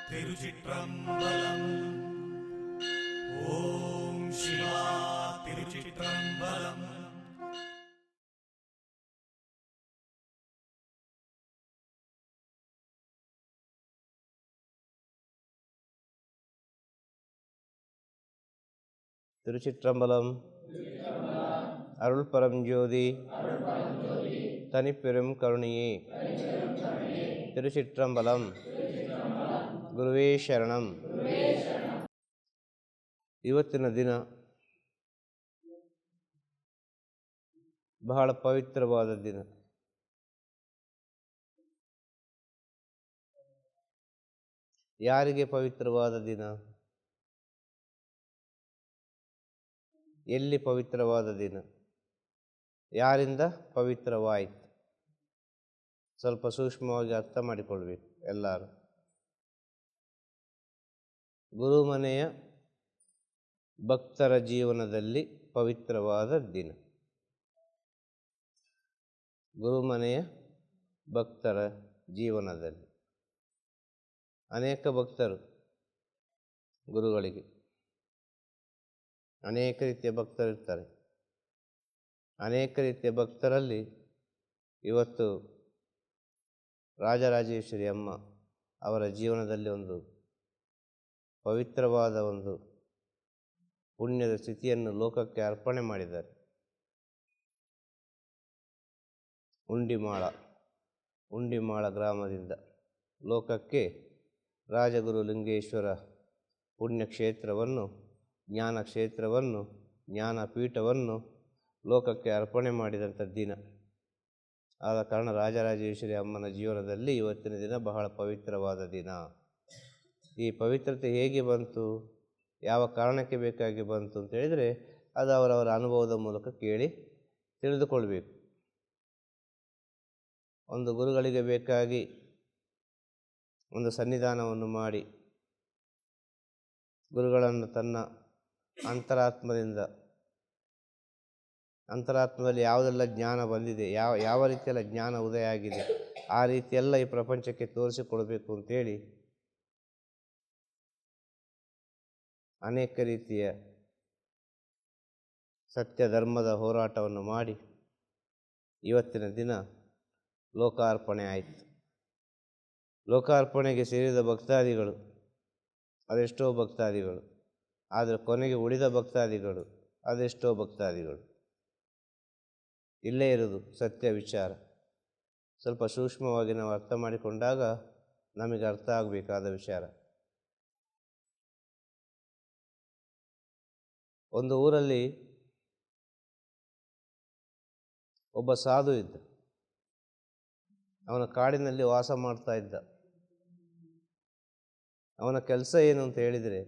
திருச்சிற்றம்பலம். ஓம் சிவா திருச்சிற்றம்பலம். திருச்சிற்றம்பலம். அருள் பரஞ்சோதி தனிப்பெரும் கருணையே. திருச்சிற்றம்பலம். ಗುರುವೇ ಶರಣಂ. ಇವತ್ತಿನ ದಿನ ಬಹಳ ಪವಿತ್ರವಾದ ದಿನ. ಯಾರಿಗೆ ಪವಿತ್ರವಾದ ದಿನ? ಎಲ್ಲಿ ಪವಿತ್ರವಾದ ದಿನ? ಯಾರಿಂದ ಪವಿತ್ರವಾಯಿತು? ಸ್ವಲ್ಪ ಸೂಕ್ಷ್ಮವಾಗಿ ಅರ್ಥ ಮಾಡಿಕೊಳ್ಬೇಕು ಎಲ್ಲರೂ. ಗುರುಮನೆಯ ಭಕ್ತರ ಜೀವನದಲ್ಲಿ ಪವಿತ್ರವಾದ ದಿನ. ಗುರುಮನೆಯ ಭಕ್ತರ ಜೀವನದಲ್ಲಿ ಅನೇಕ ಭಕ್ತರು ಗುರುಗಳಿಗೆ ಅನೇಕ ರೀತಿಯ ಭಕ್ತರಿರ್ತಾರೆ. ಅನೇಕ ರೀತಿಯ ಭಕ್ತರಲ್ಲಿ ಇವತ್ತು ರಾಜರಾಜೇಶ್ವರಿ ಅಮ್ಮ ಅವರ ಜೀವನದಲ್ಲಿ ಒಂದು ಪವಿತ್ರವಾದ ಒಂದು ಪುಣ್ಯದ ಸ್ಥಿತಿಯನ್ನು ಲೋಕಕ್ಕೆ ಅರ್ಪಣೆ ಮಾಡಿದ್ದಾರೆ. ಉಂಡಿಮಾಳ ಗ್ರಾಮದಿಂದ ಲೋಕಕ್ಕೆ ರಾಜಗುರು ಲಿಂಗೇಶ್ವರ ಪುಣ್ಯಕ್ಷೇತ್ರವನ್ನು, ಜ್ಞಾನ ಕ್ಷೇತ್ರವನ್ನು, ಜ್ಞಾನಪೀಠವನ್ನು ಲೋಕಕ್ಕೆ ಅರ್ಪಣೆ ಮಾಡಿದಂಥ ದಿನ. ಆದ ಕಾರಣ ರಾಜರಾಜೇಶ್ವರಿ ಅಮ್ಮನ ಜೀವನದಲ್ಲಿ ಇವತ್ತಿನ ದಿನ ಬಹಳ ಪವಿತ್ರವಾದ ದಿನ. ಈ ಪವಿತ್ರತೆ ಹೇಗೆ ಬಂತು, ಯಾವ ಕಾರಣಕ್ಕೆ ಬೇಕಾಗಿ ಬಂತು ಅಂತ ಹೇಳಿದರೆ ಅದು ಅವರವರ ಅನುಭವದ ಮೂಲಕ ಕೇಳಿ ತಿಳಿದುಕೊಳ್ಬೇಕು. ಒಂದು ಗುರುಗಳಿಗೆ ಬೇಕಾಗಿ ಒಂದು ಸನ್ನಿಧಾನವನ್ನು ಮಾಡಿ ಗುರುಗಳನ್ನು ತನ್ನ ಅಂತರಾತ್ಮದಲ್ಲಿ ಯಾವುದೆಲ್ಲ ಜ್ಞಾನ ಬಂದಿದೆ, ಯಾವ ರೀತಿಯೆಲ್ಲ ಜ್ಞಾನ ಉದಯ ಆಗಿದೆ, ಆ ರೀತಿಯೆಲ್ಲ ಈ ಪ್ರಪಂಚಕ್ಕೆ ತೋರಿಸಿಕೊಡಬೇಕು ಅಂತೇಳಿ ಅನೇಕ ರೀತಿಯ ಸತ್ಯ ಧರ್ಮದ ಹೋರಾಟವನ್ನು ಮಾಡಿ ಇವತ್ತಿನ ದಿನ ಲೋಕಾರ್ಪಣೆ ಆಯಿತು. ಲೋಕಾರ್ಪಣೆಗೆ ಸೇರಿದ ಭಕ್ತಾದಿಗಳು ಅದೆಷ್ಟೋ ಭಕ್ತಾದಿಗಳು, ಆದರೆ ಕೊನೆಗೆ ಉಳಿದ ಭಕ್ತಾದಿಗಳು ಅದೆಷ್ಟೋ ಭಕ್ತಾದಿಗಳು. ಇಲ್ಲೇ ಇರೋದು ಸತ್ಯ ವಿಚಾರ. ಸ್ವಲ್ಪ ಸೂಕ್ಷ್ಮವಾಗಿ ನಾವು ಅರ್ಥ ಮಾಡಿಕೊಂಡಾಗ ನಮಗೆ ಅರ್ಥ ಆಗಬೇಕಾದ ವಿಚಾರ. ಒಂದು ಊರಲ್ಲಿ ಒಬ್ಬ ಸಾಧು ಇದ್ದ. ಅವನ ಕಾಡಿನಲ್ಲಿ ವಾಸ ಮಾಡ್ತಾ ಇದ್ದ. ಅವನ ಕೆಲಸ ಏನು ಅಂತ ಹೇಳಿದರೆ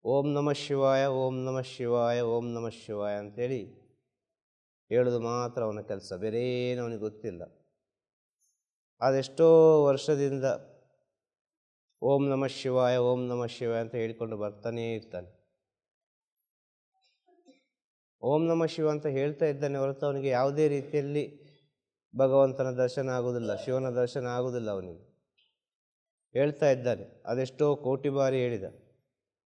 ಓಂ ನಮಃ ಶಿವಾಯ, ಓಂ ನಮಃ ಶಿವಾಯ, ಓಂ ನಮಃ ಶಿವಾಯ ಅಂತೇಳಿ ಹೇಳೋದು ಮಾತ್ರ ಅವನ ಕೆಲಸ. ಬೇರೆ ಏನು ಅವನಿಗೆ ಗೊತ್ತಿಲ್ಲ. ಅದೆಷ್ಟೋ ವರ್ಷದಿಂದ ಓಂ ನಮಃ ಶಿವಾಯ, ಓಂ ನಮಃ ಶಿವಾಯ ಅಂತ ಹೇಳಿಕೊಂಡು ಬರ್ತಾನೇ ಇರ್ತಾನೆ. ಓಂ ನಮಃ ಶಿವ ಅಂತ ಹೇಳ್ತಾ ಇದ್ದಾನೆ ಹೊರತು ಅವನಿಗೆ ಯಾವುದೇ ರೀತಿಯಲ್ಲಿ ಭಗವಂತನ ದರ್ಶನ ಆಗುವುದಿಲ್ಲ, ಶಿವನ ದರ್ಶನ ಆಗುವುದಿಲ್ಲ. ಅವನಿಗೆ ಹೇಳ್ತಾ ಇದ್ದಾನೆ, ಅದೆಷ್ಟೋ ಕೋಟಿ ಬಾರಿ ಹೇಳಿದ.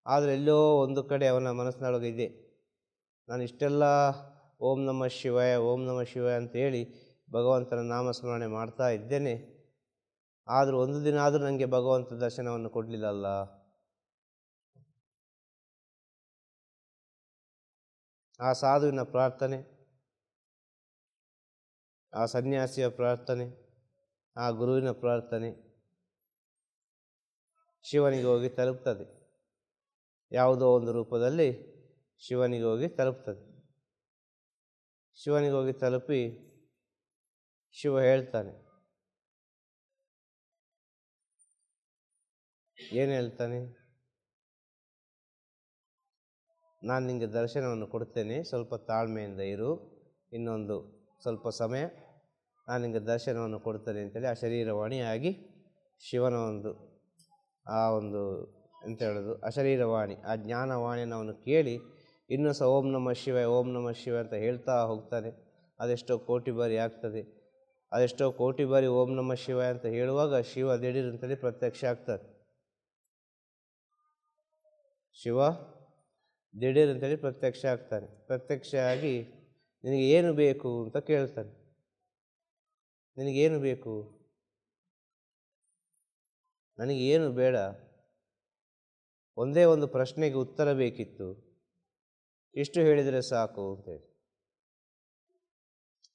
ಆದರೆ ಎಲ್ಲೋ ಒಂದು ಕಡೆ ಅವನ ಮನಸ್ಸಿನೊಳಗೆ ಇದೆ, ನಾನು ಇಷ್ಟೆಲ್ಲ ಓಂ ನಮಃ ಶಿವಾಯ, ಓಂ ನಮಃ ಶಿವಾಯ ಅಂತ ಹೇಳಿ ಭಗವಂತನ ನಾಮಸ್ಮರಣೆ ಮಾಡ್ತಾ ಇದ್ದೇನೆ, ಆದರೂ ಒಂದು ದಿನ ಆದರೂ ನನಗೆ ಭಗವಂತ ದರ್ಶನವನ್ನು ಕೊಡಲಿಲ್ಲಲ್ಲ. ಆ ಸಾಧುವಿನ ಪ್ರಾರ್ಥನೆ, ಆ ಸನ್ಯಾಸಿಯ ಪ್ರಾರ್ಥನೆ, ಆ ಗುರುವಿನ ಪ್ರಾರ್ಥನೆ ಶಿವನಿಗೆ ಹೋಗಿ ತಲುಪ್ತದೆ. ಯಾವುದೋ ಒಂದು ರೂಪದಲ್ಲಿ ಶಿವನಿಗೆ ಹೋಗಿ ತಲುಪ್ತದೆ. ಶಿವನಿಗೆ ಹೋಗಿ ತಲುಪಿ ಶಿವ ಹೇಳ್ತಾನೆ. ಏನು ಹೇಳ್ತಾನೆ? ನಾನು ನಿಮಗೆ ದರ್ಶನವನ್ನು ಕೊಡ್ತೇನೆ, ಸ್ವಲ್ಪ ತಾಳ್ಮೆಯಿಂದ ಇರು, ಇನ್ನೊಂದು ಸ್ವಲ್ಪ ಸಮಯ ನಾನು ನಿಮಗೆ ದರ್ಶನವನ್ನು ಕೊಡ್ತೇನೆ ಅಂತೇಳಿ ಆ ಶರೀರವಾಣಿಯಾಗಿ ಶಿವನ ಒಂದು ಎಂತ ಹೇಳೋದು, ಅಶರೀರವಾಣಿ, ಆ ಜ್ಞಾನವಾಣಿಯನ್ನು ಅವನು ಕೇಳಿ ಇನ್ನೂ ಸಹ ಓಂ ನಮಃ ಶಿವಾಯ, ಓಂ ನಮಃ ಶಿವಾಯ ಅಂತ ಹೇಳ್ತಾ ಹೋಗ್ತಾನೆ. ಅದೆಷ್ಟೋ ಕೋಟಿ ಬಾರಿ ಆಗ್ತದೆ. ಅದೆಷ್ಟೋ ಕೋಟಿ ಬಾರಿ ಓಂ ನಮ ಶಿವಾಯ ಅಂತ ಹೇಳುವಾಗ ಶಿವ ದಿಢೀರ್ ಅಂತೇಳಿ ಪ್ರತ್ಯಕ್ಷ ಆಗ್ತಾರೆ. ಶಿವ ದಿಢೀರ್ ಅಂತೇಳಿ ಪ್ರತ್ಯಕ್ಷ ಆಗ್ತಾನೆ. ಪ್ರತ್ಯಕ್ಷ ಆಗಿ ನಿನಗೆ ಏನು ಬೇಕು ಅಂತ ಕೇಳ್ತಾನೆ. ನಿನಗೇನು ಬೇಕು? ನನಗೇನು ಬೇಡ, ಒಂದೇ ಒಂದು ಪ್ರಶ್ನೆಗೆ ಉತ್ತರ ಬೇಕಿತ್ತು, ಇಷ್ಟು ಹೇಳಿದರೆ ಸಾಕು ಅಂತೇಳಿ.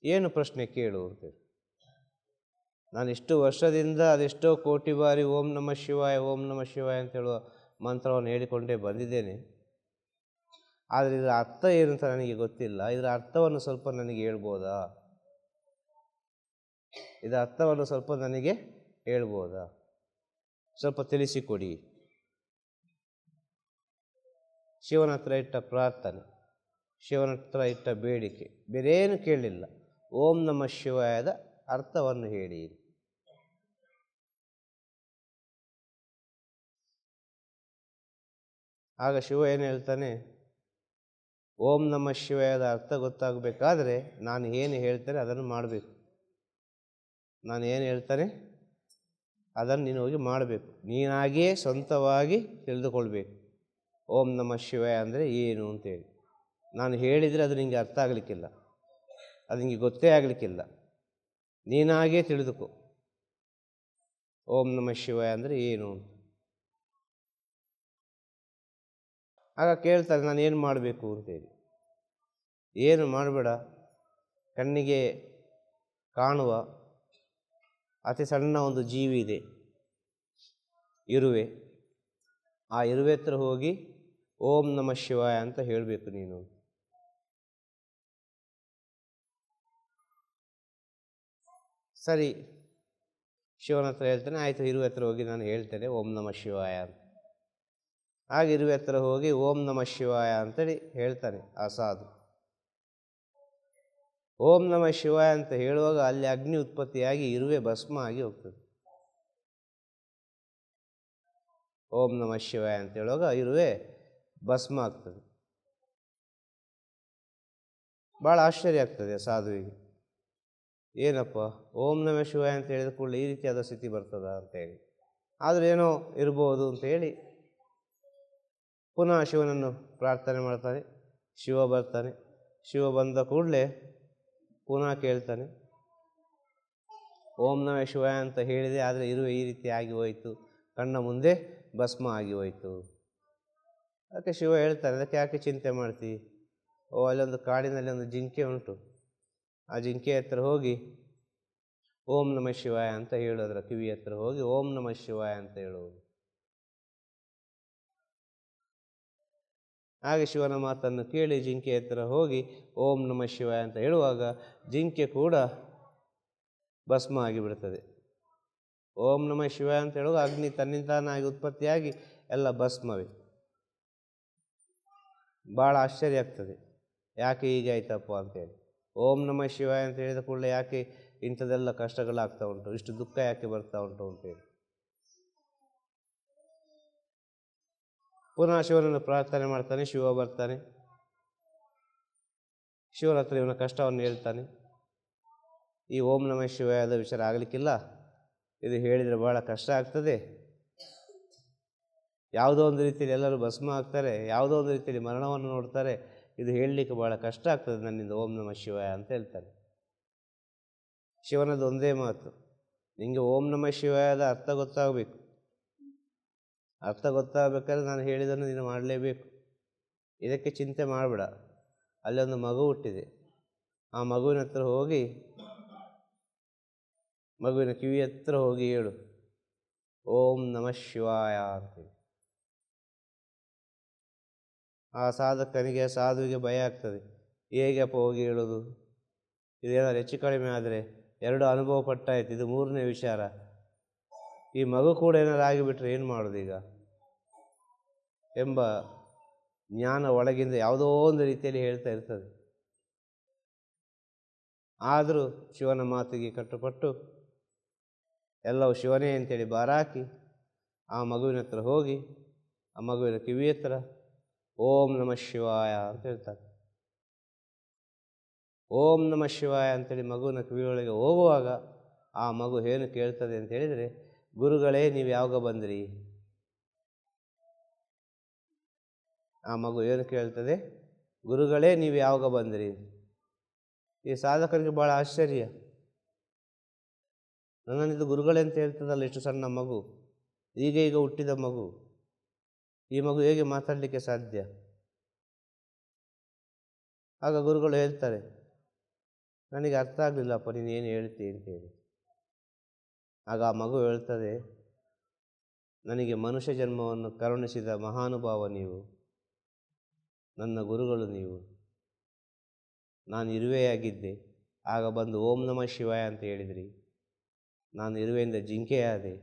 ಏನು ಪ್ರಶ್ನೆ ಕೇಳು ಅಂತೇಳಿ. ನಾನು ಇಷ್ಟು ವರ್ಷದಿಂದ ಅದೆಷ್ಟೋ ಕೋಟಿ ಬಾರಿ ಓಂ ನಮ ಶಿವಾಯ ಓಂ ನಮ ಶಿವಾಯ ಅಂತ ಹೇಳುವ ಮಂತ್ರವನ್ನು ಹೇಳಿಕೊಂಡೇ ಬಂದಿದ್ದೇನೆ. ಆದರೆ ಇದರ ಅರ್ಥ ಏನು ಅಂತ ನನಗೆ ಗೊತ್ತಿಲ್ಲ. ಇದರ ಅರ್ಥವನ್ನು ಸ್ವಲ್ಪ ನನಗೆ ಹೇಳ್ಬೋದಾ? ಇದರ ಅರ್ಥವನ್ನು ಸ್ವಲ್ಪ ನನಗೆ ಹೇಳ್ಬೋದಾ? ಸ್ವಲ್ಪ ತಿಳಿಸಿಕೊಡಿ. ಶಿವನ ಹತ್ರ ಇಟ್ಟ ಪ್ರಾರ್ಥನೆ, ಶಿವನ ಹತ್ರ ಇಟ್ಟ ಬೇಡಿಕೆ, ಬೇರೇನು ಕೇಳಲಿಲ್ಲ. ಓಂ ನಮ ಶಿವಾಯದ ಅರ್ಥವನ್ನು ಹೇಳಿ. ಆಗ ಶಿವ ಏನು ಹೇಳ್ತಾನೆ, ಓಂ ನಮ ಶಿವಾಯದ ಅರ್ಥ ಗೊತ್ತಾಗಬೇಕಾದ್ರೆ ನಾನು ಏನು ಹೇಳ್ತೇನೆ ಅದನ್ನು ಮಾಡಬೇಕು. ನಾನು ಏನು ಹೇಳ್ತಾನೆ ಅದನ್ನು ನೀನು ಹೋಗಿ ಮಾಡಬೇಕು. ನೀನಾಗಿಯೇ ಸ್ವಂತವಾಗಿ ತಿಳಿದುಕೊಳ್ಬೇಕು ಓಂ ನಮ ಶಿವಾಯ ಅಂದರೆ ಏನು ಅಂತೇಳಿ. ನಾನು ಹೇಳಿದರೆ ಅದು ನಿನಗೆ ಅರ್ಥ ಆಗಲಿಕ್ಕಿಲ್ಲ, ಅದು ನಿನಗೆ ಗೊತ್ತೇ ಆಗಲಿಕ್ಕಿಲ್ಲ. ನೀನಾಗೇ ತಿಳಿದುಕೋ ಓಂ ನಮ ಶಿವಾಯ ಅಂದರೆ ಏನು ಅಂತ. ಆಗ ಕೇಳ್ತಾರೆ, ನಾನು ಏನು ಮಾಡಬೇಕು ಅಂತೇಳಿ. ಏನು ಮಾಡಬೇಡ, ಕಣ್ಣಿಗೆ ಕಾಣುವ ಅತಿ ಸಣ್ಣ ಒಂದು ಜೀವಿ ಇದೆ, ಇರುವೆ. ಆ ಇರುವೆ ಹತ್ರ ಹೋಗಿ ಓಂ ನಮ ಶಿವಾಯ ಅಂತ ಹೇಳಬೇಕು ನೀನು. ಸರಿ, ಶಿವನ ಹತ್ರ ಹೇಳ್ತಾನೆ, ಆಯಿತು ಇರುವೆ ಹತ್ರ ಹೋಗಿ ನಾನು ಹೇಳ್ತೇನೆ ಓಂ ನಮ ಶಿವಾಯ ಅಂತ. ಆಗ ಇರುವೆ ಹತ್ರ ಹೋಗಿ ಓಂ ನಮ ಶಿವಾಯ ಅಂತೇಳಿ ಹೇಳ್ತಾನೆ ಆ ಸಾಧು. ಓಂ ನಮ ಶಿವಾಯ ಅಂತ ಹೇಳುವಾಗ ಅಲ್ಲಿ ಅಗ್ನಿ ಉತ್ಪತ್ತಿಯಾಗಿ ಇರುವೆ ಭಸ್ಮ ಆಗಿ ಹೋಗ್ತದೆ. ಓಂ ನಮ ಶಿವಾಯ ಅಂತ ಹೇಳುವಾಗ ಇರುವೆ ಭಸ್ಮ ಆಗ್ತದೆ. ಭಾಳ ಆಶ್ಚರ್ಯ ಆಗ್ತದೆ ಸಾಧುವಿಗೆ. ಏನಪ್ಪ ಓಂ ನಮ ಶಿವಾಯ ಅಂತ ಹೇಳಿದ ಕೂಡಲೇ ಈ ರೀತಿಯಾದ ಸ್ಥಿತಿ ಬರ್ತದ ಅಂತೇಳಿ. ಆದರೂ ಏನೋ ಇರ್ಬೋದು ಅಂತೇಳಿ ಪುನಃ ಶಿವನನ್ನು ಪ್ರಾರ್ಥನೆ ಮಾಡ್ತಾನೆ. ಶಿವ ಬರ್ತಾನೆ. ಶಿವ ಬಂದ ಕೂಡಲೇ ಪುನಃ ಕೇಳ್ತಾನೆ, ಓಂ ನಮ ಶಿವಾಯ ಅಂತ ಹೇಳಿದೆ, ಆದರೆ ಇರುವೆ ಈ ರೀತಿ ಆಗಿ ಹೋಯಿತು, ಕಣ್ಣ ಮುಂದೆ ಭಸ್ಮ ಆಗಿ ಹೋಯಿತು. ಅದಕ್ಕೆ ಶಿವ ಹೇಳ್ತಾನೆ, ಅದಕ್ಕೆ ಯಾಕೆ ಚಿಂತೆ ಮಾಡ್ತಿ? ಅಲ್ಲೊಂದು ಕಾಡಿನಲ್ಲಿ ಒಂದು ಜಿಂಕೆ ಉಂಟು, ಆ ಜಿಂಕೆ ಹತ್ರ ಹೋಗಿ ಓಂ ನಮ ಶಿವಾಯ ಅಂತ ಹೇಳು. ಅದರ ಕಿವಿ ಹತ್ರ ಹೋಗಿ ಓಂ ನಮ ಶಿವಾಯ ಅಂತ ಹೇಳು. ಹಾಗೆ ಶಿವನ ಮಾತನ್ನು ಕೇಳಿ ಜಿಂಕೆ ಹತ್ರ ಹೋಗಿ ಓಂ ನಮ ಶಿವಾಯ ಅಂತ ಹೇಳುವಾಗ ಜಿಂಕೆ ಕೂಡ ಭಸ್ಮ ಆಗಿಬಿಡ್ತದೆ. ಓಂ ನಮ ಶಿವಾಯ ಅಂತ ಹೇಳುವಾಗ ಅಗ್ನಿ ತನ್ನಿಂತಾನಾಗಿ ಉತ್ಪತ್ತಿಯಾಗಿ ಎಲ್ಲ ಭಸ್ಮವೇ. ಭಾಳ ಆಶ್ಚರ್ಯ ಆಗ್ತದೆ, ಯಾಕೆ ಹೀಗೆ ಆಯ್ತಪ್ಪ ಅಂತೇಳಿ. ಓಂ ನಮ ಶಿವಾಯ ಅಂತ ಹೇಳಿದ ಕೂಡಲೇ ಯಾಕೆ ಇಂಥದ್ದೆಲ್ಲ ಕಷ್ಟಗಳಾಗ್ತಾ ಉಂಟು, ಇಷ್ಟು ದುಃಖ ಯಾಕೆ ಬರ್ತಾ ಉಂಟು ಅಂತೇಳಿ. ಪುನಃ ಶಿವನನ್ನು ಪ್ರಾರ್ಥನೆ ಮಾಡ್ತಾನೆ. ಶಿವ ಬರ್ತಾನೆ. ಶಿವನ ಹತ್ರ ಇವನ ಕಷ್ಟವನ್ನು ಹೇಳ್ತಾನೆ. ಈ ಓಂ ನಮ ಶಿವಾಯದ ವಿಚಾರ ಆಗಲಿಕ್ಕಿಲ್ಲ, ಇದು ಹೇಳಿದರೆ ಭಾಳ ಕಷ್ಟ ಆಗ್ತದೆ. ಯಾವುದೋ ಒಂದು ರೀತಿಯಲ್ಲಿ ಎಲ್ಲರೂ ಭಸ್ಮ ಆಗ್ತಾರೆ, ಯಾವುದೋ ಒಂದು ರೀತಿಯಲ್ಲಿ ಮರಣವನ್ನು ನೋಡ್ತಾರೆ, ಇದು ಹೇಳಲಿಕ್ಕೆ ಭಾಳ ಕಷ್ಟ ಆಗ್ತದೆ ನನ್ನಿಂದ ಓಂ ನಮ ಶಿವಾಯ ಅಂತ ಹೇಳ್ತಾನೆ. ಶಿವನದ್ದು ಒಂದೇ ಮಾತು, ನಿಮಗೆ ಓಂ ನಮ ಶಿವಾಯದ ಅರ್ಥ ಗೊತ್ತಾಗಬೇಕು. ಅರ್ಥ ಗೊತ್ತಾಗಬೇಕಾದ್ರೆ ನಾನು ಹೇಳಿದ್ದನ್ನು ನೀನು ಮಾಡಲೇಬೇಕು. ಇದಕ್ಕೆ ಚಿಂತೆ ಮಾಡಬೇಡ. ಅಲ್ಲೊಂದು ಮಗು ಹುಟ್ಟಿದೆ, ಆ ಮಗುವಿನ ಹತ್ರ ಹೋಗಿ, ಮಗುವಿನ ಕಿವಿ ಹತ್ರ ಹೋಗಿ ಹೇಳು ಓಂ ನಮ ಶಿವಾಯ ಅಂತೇಳಿ. ಆ ಸಾಧಕನಿಗೆ, ಸಾಧುವಿಗೆ ಭಯ ಆಗ್ತದೆ. ಹೇಗಪ್ಪ ಹೋಗಿ ಹೇಳೋದು? ಇದೇನಾದ್ರು ಹೆಚ್ಚು ಕಡಿಮೆ ಆದರೆ 2 ಅನುಭವ ಪಟ್ಟಾಯ್ತು, ಇದು 3ನೇ ವಿಚಾರ. ಈ ಮಗು ಕೂಡ ಏನಾದ್ರು ಆಗಿಬಿಟ್ರೆ ಏನು ಮಾಡೋದು ಈಗ ಎಂಬ ಜ್ಞಾನ ಒಳಗಿಂದ ಯಾವುದೋ ಒಂದು ರೀತಿಯಲ್ಲಿ ಹೇಳ್ತಾ ಇರ್ತದೆ. ಆದರೂ ಶಿವನ ಮಾತಿಗೆ ಕಟ್ಟುಪಟ್ಟು ಎಲ್ಲವೂ ಶಿವನೇ ಅಂತೇಳಿ ಬಾರಾಕಿ ಆ ಮಗುವಿನ ಹತ್ರ ಹೋಗಿ ಆ ಮಗುವಿನ ಕಿವಿ ಹತ್ರ ಓಂ ನಮ ಶಿವಾಯ ಅಂತ ಹೇಳ್ತಾರೆ. ಓಂ ನಮ ಶಿವಾಯ ಅಂತೇಳಿ ಮಗುವಿನ ಕಿವಿಯೊಳಗೆ ಹೋಗುವಾಗ ಆ ಮಗು ಏನು ಕೇಳ್ತದೆ ಅಂತ ಹೇಳಿದರೆ, ಗುರುಗಳೇ ನೀವು ಯಾವಾಗ ಬಂದ್ರಿ? ಆ ಮಗು ಏನು ಕೇಳ್ತದೆ? ಗುರುಗಳೇ ನೀವು ಯಾವಾಗ ಬಂದ್ರಿ? ಈ ಸಾಧಕರಿಗೆ ಭಾಳ ಆಶ್ಚರ್ಯ. ನನ್ನನ್ನಿದು ಗುರುಗಳೇ ಅಂತ ಹೇಳ್ತದಲ್ಲ ಇಷ್ಟು ಸಣ್ಣ ಮಗು, ಈಗ ಹುಟ್ಟಿದ ಮಗು, ಈ ಮಗು ಹೇಗೆ ಮಾತಾಡಲಿಕ್ಕೆ ಸಾಧ್ಯ? ಆಗ ಗುರುಗಳು ಹೇಳ್ತಾರೆ, ನನಗೆ ಅರ್ಥ ಆಗಲಿಲ್ಲಪ್ಪ ನೀನು ಏನು ಹೇಳ್ತಿ ಅಂತೇಳಿ. ಆಗ ಆ ಮಗು ಹೇಳ್ತದೆ, ನನಗೆ ಮನುಷ್ಯ ಜನ್ಮವನ್ನು ಕರುಣಿಸಿದ ಮಹಾನುಭಾವ ನೀವು, ನನ್ನ ಗುರುಗಳು ನೀವು. ನಾನು ಇರುವೆಯಾಗಿದ್ದೆ, ಆಗ ಬಂದು ಓಂ ನಮಃ ಶಿವಾಯ ಅಂತ ಹೇಳಿದ್ರಿ. ನಾನು ಇರುವೆಯಿಂದ ಜಿಂಕೆಯಾದೆ,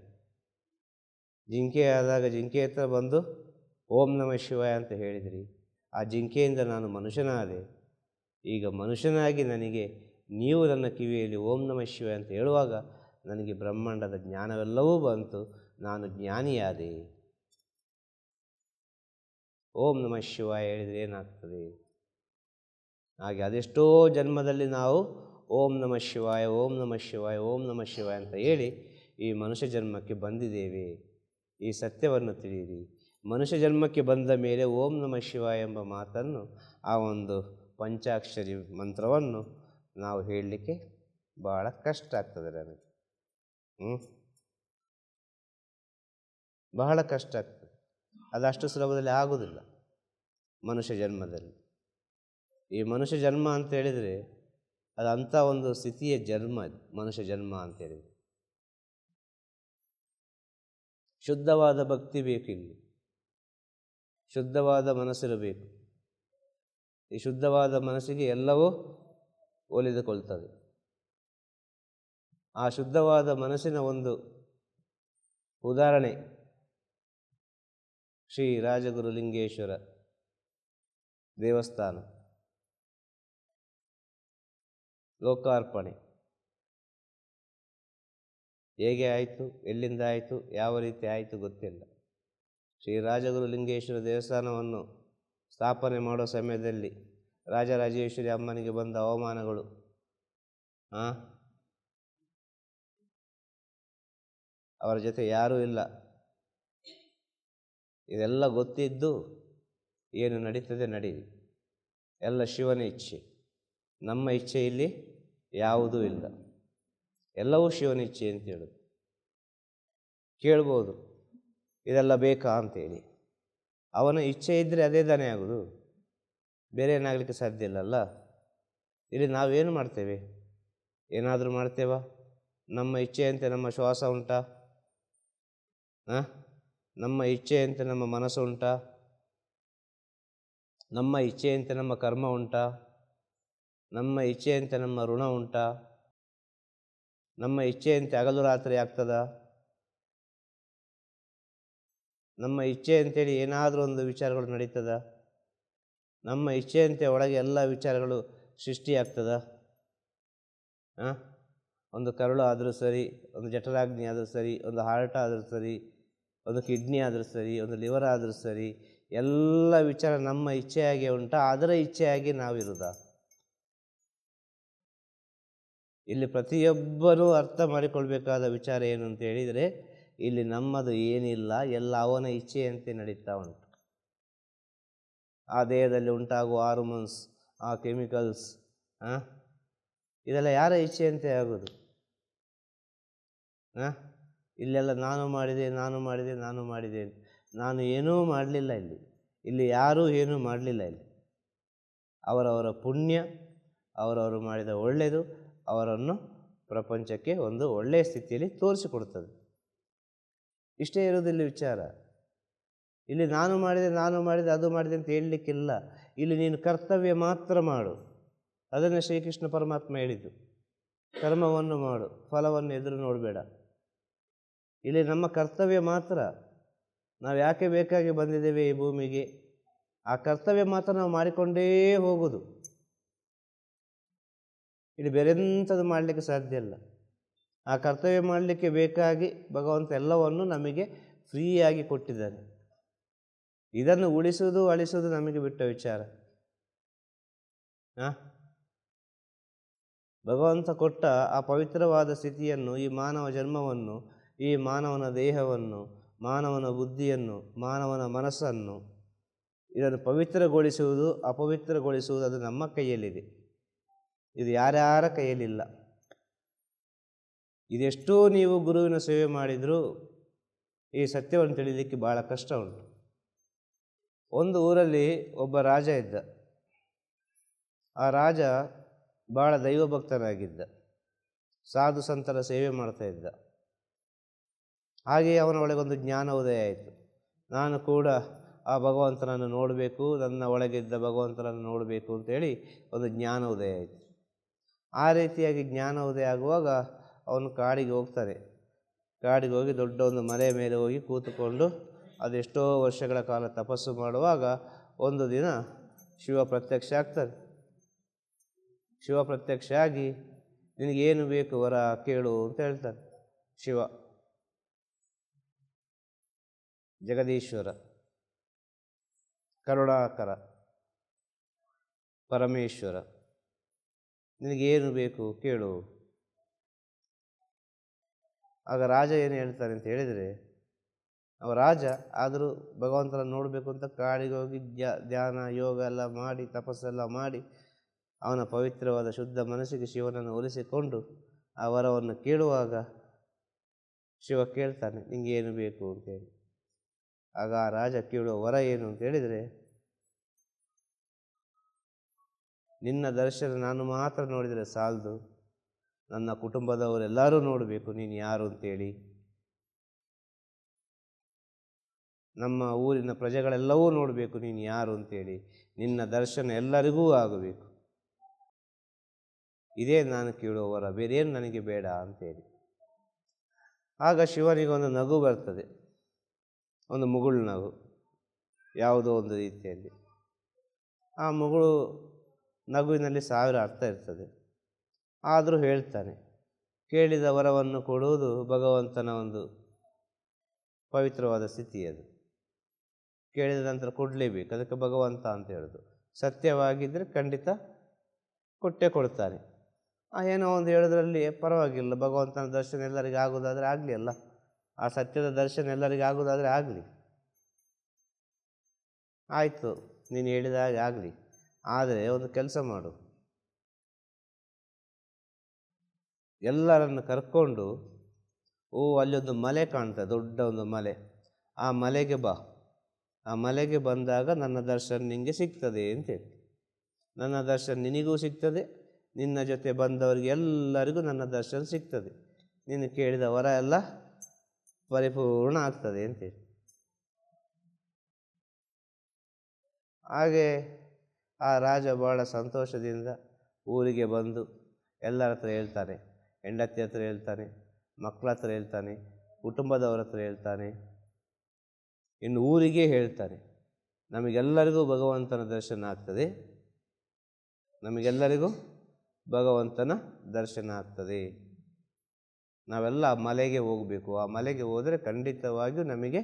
ಜಿಂಕೆಯಾದಾಗ ಜಿಂಕೆ ಹತ್ರ ಬಂದು ಓಂ ನಮಃ ಶಿವಾಯ ಅಂತ ಹೇಳಿದ್ರಿ. ಆ ಜಿಂಕೆಯಿಂದ ನಾನು ಮನುಷ್ಯನಾದೆ. ಈಗ ಮನುಷ್ಯನಾಗಿ ನನಗೆ ನೀವು ನನ್ನ ಕಿವಿಯಲ್ಲಿ ಓಂ ನಮಃ ಶಿವಾಯ ಅಂತ ಹೇಳುವಾಗ ನನಗೆ ಬ್ರಹ್ಮಾಂಡದ ಜ್ಞಾನವೆಲ್ಲವೂ ಬಂತು, ನಾನು ಜ್ಞಾನಿಯಾದೆ. ಓಂ ನಮಃ ಶಿವಾಯ ಹೇಳಿದರೆ ಏನಾಗ್ತದೆ? ಹಾಗೆ ಅದೆಷ್ಟೋ ಜನ್ಮದಲ್ಲಿ ನಾವು ಓಂ ನಮಃ ಶಿವಾಯ, ಓಂ ನಮಃ ಶಿವಾಯ, ಓಂ ನಮಃ ಶಿವಾಯ ಅಂತ ಹೇಳಿ ಈ ಮನುಷ್ಯ ಜನ್ಮಕ್ಕೆ ಬಂದಿದ್ದೇವೆ. ಈ ಸತ್ಯವನ್ನು ತಿಳಿಯಿರಿ. ಮನುಷ್ಯ ಜನ್ಮಕ್ಕೆ ಬಂದ ಮೇಲೆ ಓಂ ನಮಃ ಶಿವಾಯ ಎಂಬ ಮಾತನ್ನು, ಆ ಒಂದು ಪಂಚಾಕ್ಷರಿ ಮಂತ್ರವನ್ನು ನಾವು ಹೇಳಲಿಕ್ಕೆ ಭಾಳ ಕಷ್ಟ ಆಗ್ತದೆ ನನಗೆ. ಬಹಳ ಕಷ್ಟ ಆಗ್ತದೆ. ಅದಷ್ಟು ಸುಲಭದಲ್ಲಿ ಆಗುವುದಿಲ್ಲ ಮನುಷ್ಯ ಜನ್ಮದಲ್ಲಿ. ಈ ಮನುಷ್ಯ ಜನ್ಮ ಅಂತ ಹೇಳಿದರೆ ಅದು ಅಂಥ ಒಂದು ಸ್ಥಿತಿಯ ಜನ್ಮ, ಮನುಷ್ಯ ಜನ್ಮ ಅಂತೇಳಿದರೆ. ಶುದ್ಧವಾದ ಭಕ್ತಿ ಬೇಕಿಲ್ಲಿ, ಶುದ್ಧವಾದ ಮನಸ್ಸಿರಬೇಕು. ಈ ಶುದ್ಧವಾದ ಮನಸ್ಸಿಗೆ ಎಲ್ಲವೂ ಒಲಿದುಕೊಳ್ತದೆ. ಆ ಶುದ್ಧವಾದ ಮನಸ್ಸಿನ ಒಂದು ಉದಾಹರಣೆ ಶ್ರೀ ರಾಜಗುರು ಲಿಂಗೇಶ್ವರ ದೇವಸ್ಥಾನ ಲೋಕಾರ್ಪಣೆ. ಹೇಗೆ ಆಯಿತು, ಎಲ್ಲಿಂದ ಆಯಿತು, ಯಾವ ರೀತಿ ಆಯಿತು ಗೊತ್ತಿಲ್ಲ. ಶ್ರೀ ರಾಜಗುರು ಲಿಂಗೇಶ್ವರ ದೇವಸ್ಥಾನವನ್ನು ಸ್ಥಾಪನೆ ಮಾಡೋ ಸಮಯದಲ್ಲಿ ರಾಜರಾಜೇಶ್ವರಿ ಅಮ್ಮನಿಗೆ ಬಂದ ಅವಮಾನಗಳು, ಅವರ ಜೊತೆ ಯಾರೂ ಇಲ್ಲ, ಇದೆಲ್ಲ ಗೊತ್ತಿದ್ದು ಏನು ನಡೀತದೆ ನಡೀಲಿ, ಎಲ್ಲ ಶಿವನ ಇಚ್ಛೆ, ನಮ್ಮ ಇಚ್ಛೆ ಇಲ್ಲಿ ಯಾವುದೂ ಇಲ್ಲ, ಎಲ್ಲವೂ ಶಿವನ ಇಚ್ಛೆ ಅಂತ ಹೇಳೋದು. ಕೇಳ್ಬೋದು ಇದೆಲ್ಲ ಬೇಕಾ ಅಂತೇಳಿ. ಅವನ ಇಚ್ಛೆ ಇದ್ದರೆ ಅದೇ ತಾನೇ ಆಗೋದು, ಬೇರೆ ಏನಾಗಲಿಕ್ಕೆ ಸಾಧ್ಯ ಇಲ್ಲಲ್ಲ. ಇಲ್ಲಿ ನಾವೇನು ಮಾಡ್ತೇವೆ? ಏನಾದರೂ ಮಾಡ್ತೇವಾ? ನಮ್ಮ ಇಚ್ಛೆಯಂತೆ ನಮ್ಮ ಶ್ವಾಸ ಉಂಟಾ? ನಮ್ಮ ಇಚ್ಛೆಯಂತೆ ನಮ್ಮ ಮನಸ್ಸು ಉಂಟಾ? ನಮ್ಮ ಇಚ್ಛೆಯಂತೆ ನಮ್ಮ ಕರ್ಮ ಉಂಟಾ? ನಮ್ಮ ಇಚ್ಛೆಯಂತೆ ನಮ್ಮ ಋಣ ಉಂಟಾ? ನಮ್ಮ ಇಚ್ಛೆಯಂತೆ ಹಗಲು ರಾತ್ರಿ ಆಗ್ತದ? ನಮ್ಮ ಇಚ್ಛೆ ಅಂತೇಳಿ ಏನಾದರೂ ಒಂದು ವಿಚಾರಗಳು ನಡೀತದ? ನಮ್ಮ ಇಚ್ಛೆಯಂತೆ ಒಳಗೆ ಎಲ್ಲ ವಿಚಾರಗಳು ಸೃಷ್ಟಿಯಾಗ್ತದ? ಒಂದು ಕರುಳು ಆದರೂ ಸರಿ, ಒಂದು ಜಠರಾಗ್ನಿ ಆದರೂ ಸರಿ, ಒಂದು ಹಾರ್ಟ್ ಆದರೂ ಸರಿ, ಒಂದು ಕಿಡ್ನಿ ಆದರೂ ಸರಿ, ಒಂದು ಲಿವರ್ ಆದರೂ ಸರಿ, ಎಲ್ಲ ವಿಚಾರ ನಮ್ಮ ಇಚ್ಛೆಯಾಗಿ ಉಂಟಾ? ಅದರ ಇಚ್ಛೆಯಾಗಿ ನಾವಿರುವುದ? ಇಲ್ಲಿ ಪ್ರತಿಯೊಬ್ಬರೂ ಅರ್ಥ ಮಾಡಿಕೊಳ್ಬೇಕಾದ ವಿಚಾರ ಏನು ಅಂತ ಹೇಳಿದರೆ, ಇಲ್ಲಿ ನಮ್ಮದು ಏನಿಲ್ಲ, ಎಲ್ಲ ಅವನ ಇಚ್ಛೆಯಂತೆ ನಡೀತಾ ಉಂಟು. ಆ ದೇಹದಲ್ಲಿ ಉಂಟಾಗುವ ಹಾರ್ಮೋನ್ಸ್, ಆ ಕೆಮಿಕಲ್ಸ್, ಇದೆಲ್ಲ ಯಾರ ಇಚ್ಛೆಯಂತೆ ಆಗೋದು? ಇಲ್ಲೆಲ್ಲ ನಾನು ಮಾಡಿದೆ, ನಾನು ಮಾಡಿದೆ, ನಾನು ಮಾಡಿದೆ ಅಂತ. ನಾನು ಏನೂ ಮಾಡಲಿಲ್ಲ ಇಲ್ಲಿ ಯಾರೂ ಏನೂ ಮಾಡಲಿಲ್ಲ. ಇಲ್ಲಿ ಅವರವರ ಪುಣ್ಯ, ಅವರವರು ಮಾಡಿದ ಒಳ್ಳೆಯದು ಅವರನ್ನು ಪ್ರಪಂಚಕ್ಕೆ ಒಂದು ಒಳ್ಳೆಯ ಸ್ಥಿತಿಯಲ್ಲಿ ತೋರಿಸಿಕೊಡ್ತದೆ. ಇಷ್ಟೇ ಇರೋದಿಲ್ಲ ವಿಚಾರ. ಇಲ್ಲಿ ನಾನು ಮಾಡಿದೆ ಅದು ಮಾಡಿದೆ ಅಂತ ಹೇಳಲಿಕ್ಕಿಲ್ಲ. ಇಲ್ಲಿ ನೀನು ಕರ್ತವ್ಯ ಮಾತ್ರ ಮಾಡು. ಅದನ್ನೇ ಶ್ರೀಕೃಷ್ಣ ಪರಮಾತ್ಮ ಹೇಳಿದ್ದು, ಕರ್ಮವನ್ನು ಮಾಡು, ಫಲವನ್ನು ಎದುರು ನೋಡಬೇಡ. ಇಲ್ಲಿ ನಮ್ಮ ಕರ್ತವ್ಯ ಮಾತ್ರ. ನಾವು ಯಾಕೆ ಬೇಕಾಗಿ ಬಂದಿದ್ದೇವೆ ಈ ಭೂಮಿಗೆ, ಆ ಕರ್ತವ್ಯ ಮಾತ್ರ ನಾವು ಮಾಡಿಕೊಂಡೇ ಹೋಗೋದು. ಇಲ್ಲಿ ಬೇರೆಂಥದ್ದು ಮಾಡಲಿಕ್ಕೆ ಸಾಧ್ಯ ಇಲ್ಲ. ಆ ಕರ್ತವ್ಯ ಮಾಡಲಿಕ್ಕೆ ಬೇಕಾಗಿ ಭಗವಂತ ಎಲ್ಲವನ್ನು ನಮಗೆ ಫ್ರೀಯಾಗಿ ಕೊಟ್ಟಿದ್ದಾನೆ. ಇದನ್ನು ಉಳಿಸುವುದು ಅಳಿಸುವುದು ನಮಗೆ ಬಿಟ್ಟ ವಿಚಾರ. ಭಗವಂತ ಕೊಟ್ಟ ಆ ಪವಿತ್ರವಾದ ಸ್ಥಿತಿಯನ್ನು, ಈ ಮಾನವ ಜನ್ಮವನ್ನು, ಈ ಮಾನವನ ದೇಹವನ್ನು, ಮಾನವನ ಬುದ್ಧಿಯನ್ನು, ಮಾನವನ ಮನಸ್ಸನ್ನು, ಇದನ್ನು ಪವಿತ್ರಗೊಳಿಸುವುದು ಅಪವಿತ್ರಗೊಳಿಸುವುದು ಅದು ನಮ್ಮ ಕೈಯಲ್ಲಿದೆ. ಇದು ಯಾರ್ಯಾರ ಕೈಯಲ್ಲಿಲ್ಲ. ಇದೆಷ್ಟೋ ನೀವು ಗುರುವಿನ ಸೇವೆ ಮಾಡಿದರೂ ಈ ಸತ್ಯವನ್ನು ತಿಳಿಯಲಿಕ್ಕೆ ಭಾಳ ಕಷ್ಟ ಉಂಟು. ಒಂದು ಊರಲ್ಲಿ ಒಬ್ಬ ರಾಜ ಇದ್ದ. ಆ ರಾಜ ಭಾಳ ದೈವಭಕ್ತನಾಗಿದ್ದ, ಸಾಧು ಸಂತರ ಸೇವೆ ಮಾಡ್ತಾ ಇದ್ದ. ಹಾಗೆಯೇ ಅವನ ಒಳಗೊಂದು ಜ್ಞಾನ ಉದಯ ಆಯಿತು. ನಾನು ಕೂಡ ಆ ಭಗವಂತನನ್ನು ನೋಡಬೇಕು, ನನ್ನ ಒಳಗಿದ್ದ ಭಗವಂತನನ್ನು ನೋಡಬೇಕು ಅಂತೇಳಿ ಒಂದು ಜ್ಞಾನ ಉದಯ ಆಯಿತು. ಆ ರೀತಿಯಾಗಿ ಜ್ಞಾನ ಉದಯ ಆಗುವಾಗ ಅವನು ಕಾಡಿಗೆ ಹೋಗ್ತಾನೆ. ಕಾಡಿಗೆ ಹೋಗಿ ದೊಡ್ಡ ಒಂದು ಮಲೆ ಮೇಲೆ ಹೋಗಿ ಕೂತುಕೊಂಡು ಅದೆಷ್ಟೋ ವರ್ಷಗಳ ಕಾಲ ತಪಸ್ಸು ಮಾಡುವಾಗ ಒಂದು ದಿನ ಶಿವ ಪ್ರತ್ಯಕ್ಷ ಆಗ್ತಾನೆ. ಶಿವ ಪ್ರತ್ಯಕ್ಷ ಆಗಿ ನಿನಗೇನು ಬೇಕು ವರ ಕೇಳು ಅಂತ ಹೇಳ್ತಾನೆ. ಶಿವ ಜಗದೀಶ್ವರ, ಕರುಣಾಕರ, ಪರಮೇಶ್ವರ, ನಿನಗೇನು ಬೇಕು ಕೇಳು. ಆಗ ರಾಜ ಏನು ಹೇಳ್ತಾನೆ ಅಂತ ಹೇಳಿದರೆ, ಅವ ರಾಜ ಆದರೂ ಭಗವಂತನ ನೋಡಬೇಕು ಅಂತ ಕಾಡಿಗೆ ಹೋಗಿ ಧ್ಯಾನ ಯೋಗ ಎಲ್ಲ ಮಾಡಿ ತಪಸ್ಸೆಲ್ಲ ಮಾಡಿ ಅವನ ಪವಿತ್ರವಾದ ಶುದ್ಧ ಮನಸ್ಸಿಗೆ ಶಿವನನ್ನು ಒಲಿಸಿಕೊಂಡು ಆ ವರವನ್ನು ಕೇಳುವಾಗ ಶಿವ ಕೇಳ್ತಾನೆ, ನಿಂಗೇನು ಬೇಕು ಅಂತೇಳಿ. ಆಗ ಆ ರಾಜ ಕೇಳುವ ವರ ಏನು ಅಂತ ಹೇಳಿದರೆ, ನಿನ್ನ ದರ್ಶನ ನಾನು ಮಾತ್ರ ನೋಡಿದರೆ ಸಾಲದು, ನನ್ನ ಕುಟುಂಬದವರೆಲ್ಲರೂ ನೋಡಬೇಕು ನೀನು ಯಾರು ಅಂತೇಳಿ. ನಮ್ಮ ಊರಿನ ಪ್ರಜೆಗಳೆಲ್ಲವೂ ನೋಡಬೇಕು ನೀನು ಯಾರು ಅಂತೇಳಿ. ನಿನ್ನ ದರ್ಶನ ಎಲ್ಲರಿಗೂ ಆಗಬೇಕು. ಇದೇ ನಾನು ಕೇಳುವ ವರ, ಬೇರೇನು ನನಗೆ ಬೇಡ ಅಂತೇಳಿ. ಆಗ ಶಿವನಿಗೆ ಒಂದು ನಗು ಬರ್ತದೆ, ಒಂದು ಮುಗುಳು ನಗು, ಯಾವುದೋ ಒಂದು ರೀತಿಯಲ್ಲಿ. ಆ ಮುಗುಳು ನಗುವಿನಲ್ಲಿ 1000 ಅರ್ಥ ಇರ್ತದೆ. ಆದರೂ ಹೇಳ್ತಾನೆ, ಕೇಳಿದ ವರವನ್ನು ಕೊಡುವುದು ಭಗವಂತನ ಒಂದು ಪವಿತ್ರವಾದ ಸ್ಥಿತಿ. ಅದು ಕೇಳಿದ ನಂತರ ಕೊಡಲೇಬೇಕು, ಅದಕ್ಕೆ ಭಗವಂತ ಅಂತ ಹೇಳೋದು. ಸತ್ಯವಾಗಿದ್ದರೆ ಖಂಡಿತ ಕೊಟ್ಟೇ ಕೊಡ್ತಾನೆ. ಏನೋ ಒಂದು ಹೇಳೋದ್ರಲ್ಲಿ ಪರವಾಗಿಲ್ಲ, ಭಗವಂತನ ದರ್ಶನ ಎಲ್ಲರಿಗೆ ಆಗೋದಾದರೆ ಆಗಲಿ ಅಲ್ಲ, ಆ ಸತ್ಯದ ದರ್ಶನ ಎಲ್ಲರಿಗೆ ಆಗೋದಾದರೆ ಆಗಲಿ, ಆಯಿತು ನೀನು ಹೇಳಿದ ಹಾಗೆ ಆಗಲಿ. ಆದರೆ ಒಂದು ಕೆಲಸ ಮಾಡು, ಎಲ್ಲರನ್ನು ಕರ್ಕೊಂಡು ಅಲ್ಲೊಂದು ಮಲೆ ಕಾಣ್ತದೆ, ದೊಡ್ಡ ಒಂದು ಮಲೆ, ಆ ಮಲೆಗೆ ಬಾ. ಆ ಮಲೆಗೆ ಬಂದಾಗ ನನ್ನ ದರ್ಶನ ನಿನಗೆ ಸಿಗ್ತದೆ ಅಂತೇಳಿ. ನನ್ನ ದರ್ಶನ ನಿನಗೂ ಸಿಗ್ತದೆ, ನಿನ್ನ ಜೊತೆ ಬಂದವರಿಗೆ ಎಲ್ಲರಿಗೂ ನನ್ನ ದರ್ಶನ ಸಿಗ್ತದೆ, ನೀನು ಕೇಳಿದ ವರ ಎಲ್ಲ ಪರಿಪೂರ್ಣ ಆಗ್ತದೆ ಅಂತೇಳಿ. ಹಾಗೆ ಆ ರಾಜ ಭಾಳ ಸಂತೋಷದಿಂದ ಊರಿಗೆ ಬಂದು ಎಲ್ಲರ ಹತ್ರ ಹೇಳ್ತಾನೆ, ಹೆಂಡತಿ ಹತ್ರ ಹೇಳ್ತಾನೆ, ಮಕ್ಕಳ ಹತ್ರ ಹೇಳ್ತಾನೆ, ಕುಟುಂಬದವರ ಹತ್ರ ಹೇಳ್ತಾನೆ, ಇನ್ನು ಊರಿಗೆ ಹೇಳ್ತಾನೆ, ನಮಗೆಲ್ಲರಿಗೂ ಭಗವಂತನ ದರ್ಶನ ಆಗ್ತದೆ, ನಮಗೆಲ್ಲರಿಗೂ ಭಗವಂತನ ದರ್ಶನ ಆಗ್ತದೆ. ನಾವೆಲ್ಲ ಆ ಮಲೆಗೆ ಹೋಗಬೇಕು, ಆ ಮಲೆಗೆ ಹೋದರೆ ಖಂಡಿತವಾಗಿಯೂ ನಮಗೆ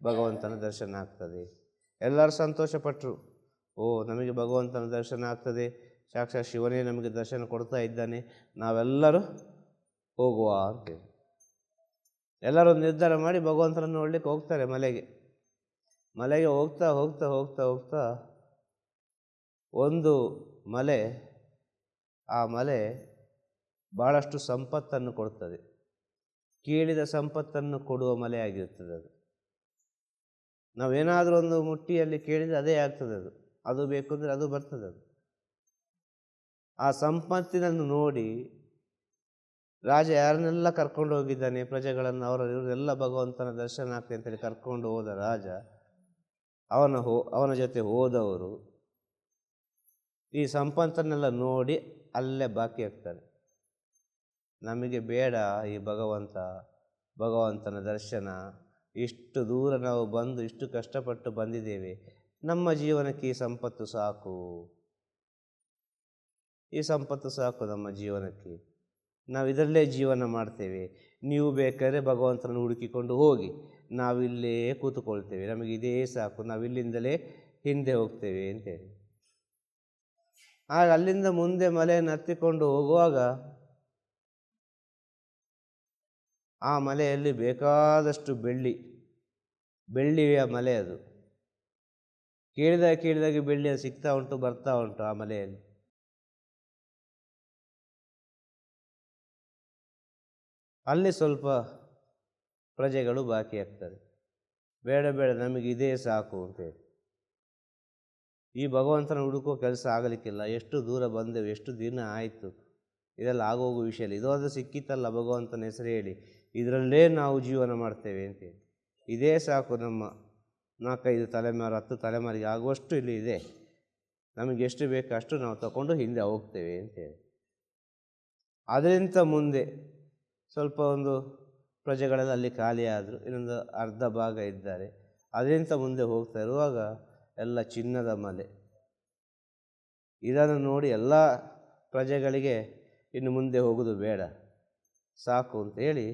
ಭಗವಂತನ ದರ್ಶನ ಆಗ್ತದೆ. ಎಲ್ಲರೂ ಸಂತೋಷಪಟ್ಟರು. ನಮಗೆ ಭಗವಂತನ ದರ್ಶನ ಆಗ್ತದೆ, ಸಾಕ್ಷಾತ್ ಶಿವನೇ ನಮಗೆ ದರ್ಶನ ಕೊಡ್ತಾ ಇದ್ದಾನೆ, ನಾವೆಲ್ಲರೂ ಹೋಗುವ ಅಂತೇಳಿ ಎಲ್ಲರೂ ನಿರ್ಧಾರ ಮಾಡಿ ಭಗವಂತನನ್ನು ನೋಡಲಿಕ್ಕೆ ಹೋಗ್ತಾರೆ ಮಲೆಗೆ. ಮಲೆಗೆ ಹೋಗ್ತಾ ಹೋಗ್ತಾ ಹೋಗ್ತಾ ಹೋಗ್ತಾ ಒಂದು ಮಲೆ, ಆ ಮಲೆ ಭಾಳಷ್ಟು ಸಂಪತ್ತನ್ನು ಕೊಡ್ತದೆ, ಕೇಳಿದ ಸಂಪತ್ತನ್ನು ಕೊಡುವ ಮಲೆ ಆಗಿರ್ತದೆ ಅದು. ನಾವೇನಾದರೂ ಒಂದು ಮುಟ್ಟಿಯಲ್ಲಿ ಕೇಳಿದರೆ ಅದೇ ಆಗ್ತದೆ, ಅದು ಬೇಕು ಅಂದರೆ ಅದು ಬರ್ತದೆ. ಅದು ಆ ಸಂಪತ್ತಿನನ್ನು ನೋಡಿ ರಾಜ ಯಾರನ್ನೆಲ್ಲ ಕರ್ಕೊಂಡು ಹೋಗಿದ್ದಾನೆ, ಪ್ರಜೆಗಳನ್ನು, ಇವರೆಲ್ಲ ಭಗವಂತನ ದರ್ಶನ ಆಗ್ತದೆ ಅಂತೇಳಿ ಕರ್ಕೊಂಡು ಹೋದ ರಾಜ, ಅವನ ಜೊತೆ ಹೋದವರು ಈ ಸಂಪತ್ತನ್ನೆಲ್ಲ ನೋಡಿ ಅಲ್ಲೇ ಬಾಕಿ ಆಗ್ತಾರೆ. ನಮಗೆ ಬೇಡ ಈ ಭಗವಂತನ ದರ್ಶನ, ಇಷ್ಟು ದೂರ ನಾವು ಬಂದು ಇಷ್ಟು ಕಷ್ಟಪಟ್ಟು ಬಂದಿದ್ದೇವೆ, ನಮ್ಮ ಜೀವನಕ್ಕೆ ಈ ಸಂಪತ್ತು ಸಾಕು, ಈ ಸಂಪತ್ತು ಸಾಕು ನಮ್ಮ ಜೀವನಕ್ಕೆ, ನಾವು ಇದರಲ್ಲೇ ಜೀವನ ಮಾಡ್ತೇವೆ, ನೀವು ಬೇಕಾದರೆ ಭಗವಂತನನ್ನು ಹುಡುಕಿಕೊಂಡು ಹೋಗಿ, ನಾವಿಲ್ಲೇ ಕೂತುಕೊಳ್ತೇವೆ, ನಮಗೆ ಇದೇ ಸಾಕು, ನಾವಿಲ್ಲಿಂದಲೇ ಹಿಂದೆ ಹೋಗ್ತೇವೆ ಅಂತೇಳಿ. ಆಗ ಅಲ್ಲಿಂದ ಮುಂದೆ ಮಲೆಯನ್ನು ಹತ್ತಿಕೊಂಡು ಹೋಗುವಾಗ ಆ ಮಲೆಯಲ್ಲಿ ಬೇಕಾದಷ್ಟು ಬೆಳ್ಳಿಯ ಮಲೆ ಅದು. ಕೇಳಿದಾಗೆ ಬೆಳ್ಳಿ ಸಿಗ್ತಾ ಉಂಟು, ಬರ್ತಾ ಉಂಟು ಆ ಮಲೆಯಲ್ಲಿ. ಅಲ್ಲಿ ಸ್ವಲ್ಪ ಪ್ರಜೆಗಳು ಬಾಕಿಯಾಗ್ತದೆ. ಬೇಡ ನಮಗೆ ಇದೇ ಸಾಕು ಅಂತೇಳಿ. ಈ ಭಗವಂತನ ಹುಡುಕೋ ಕೆಲಸ ಆಗಲಿಕ್ಕಿಲ್ಲ. ಎಷ್ಟು ದೂರ ಬಂದೆವು, ಎಷ್ಟು ದಿನ ಆಯಿತು, ಇದೆಲ್ಲ ಆಗೋಗೋ ವಿಷಯ ಇಲ್ಲ. ಇದೊಂದು ಸಿಕ್ಕಿತ್ತಲ್ಲ ಭಗವಂತನ ಹೆಸರು ಹೇಳಿ, ಇದರಲ್ಲೇ ನಾವು ಜೀವನ ಮಾಡ್ತೇವೆ ಅಂತೇಳಿ. ಇದೇ ಸಾಕು, ನಮ್ಮ 4-5 ತಲೆಮಾರು 10 ತಲೆಮಾರಿಗೆ ಆಗುವಷ್ಟು ಇಲ್ಲಿ ಇದೆ, ನಮಗೆ ಎಷ್ಟು ಬೇಕು ಅಷ್ಟು ನಾವು ತಗೊಂಡು ಹಿಂದೆ ಹೋಗ್ತೇವೆ ಅಂತೇಳಿ. ಅದರಿಂದ ಮುಂದೆ ಸ್ವಲ್ಪ ಒಂದು ಪ್ರಜೆಗಳೆಲ್ಲ ಅಲ್ಲಿ ಖಾಲಿ ಆದರು, ಇನ್ನೊಂದು ಅರ್ಧ ಭಾಗ ಇದ್ದಾರೆ. ಅದರಿಂದ ಮುಂದೆ ಹೋಗ್ತಾ ಇರುವಾಗ ಎಲ್ಲ ಚಿನ್ನದ ಮಲೆ. ಇದನ್ನು ನೋಡಿ ಎಲ್ಲ ಪ್ರಜೆಗಳಿಗೆ ಇನ್ನು ಮುಂದೆ ಹೋಗೋದು ಬೇಡ, ಸಾಕು ಅಂತೇಳಿ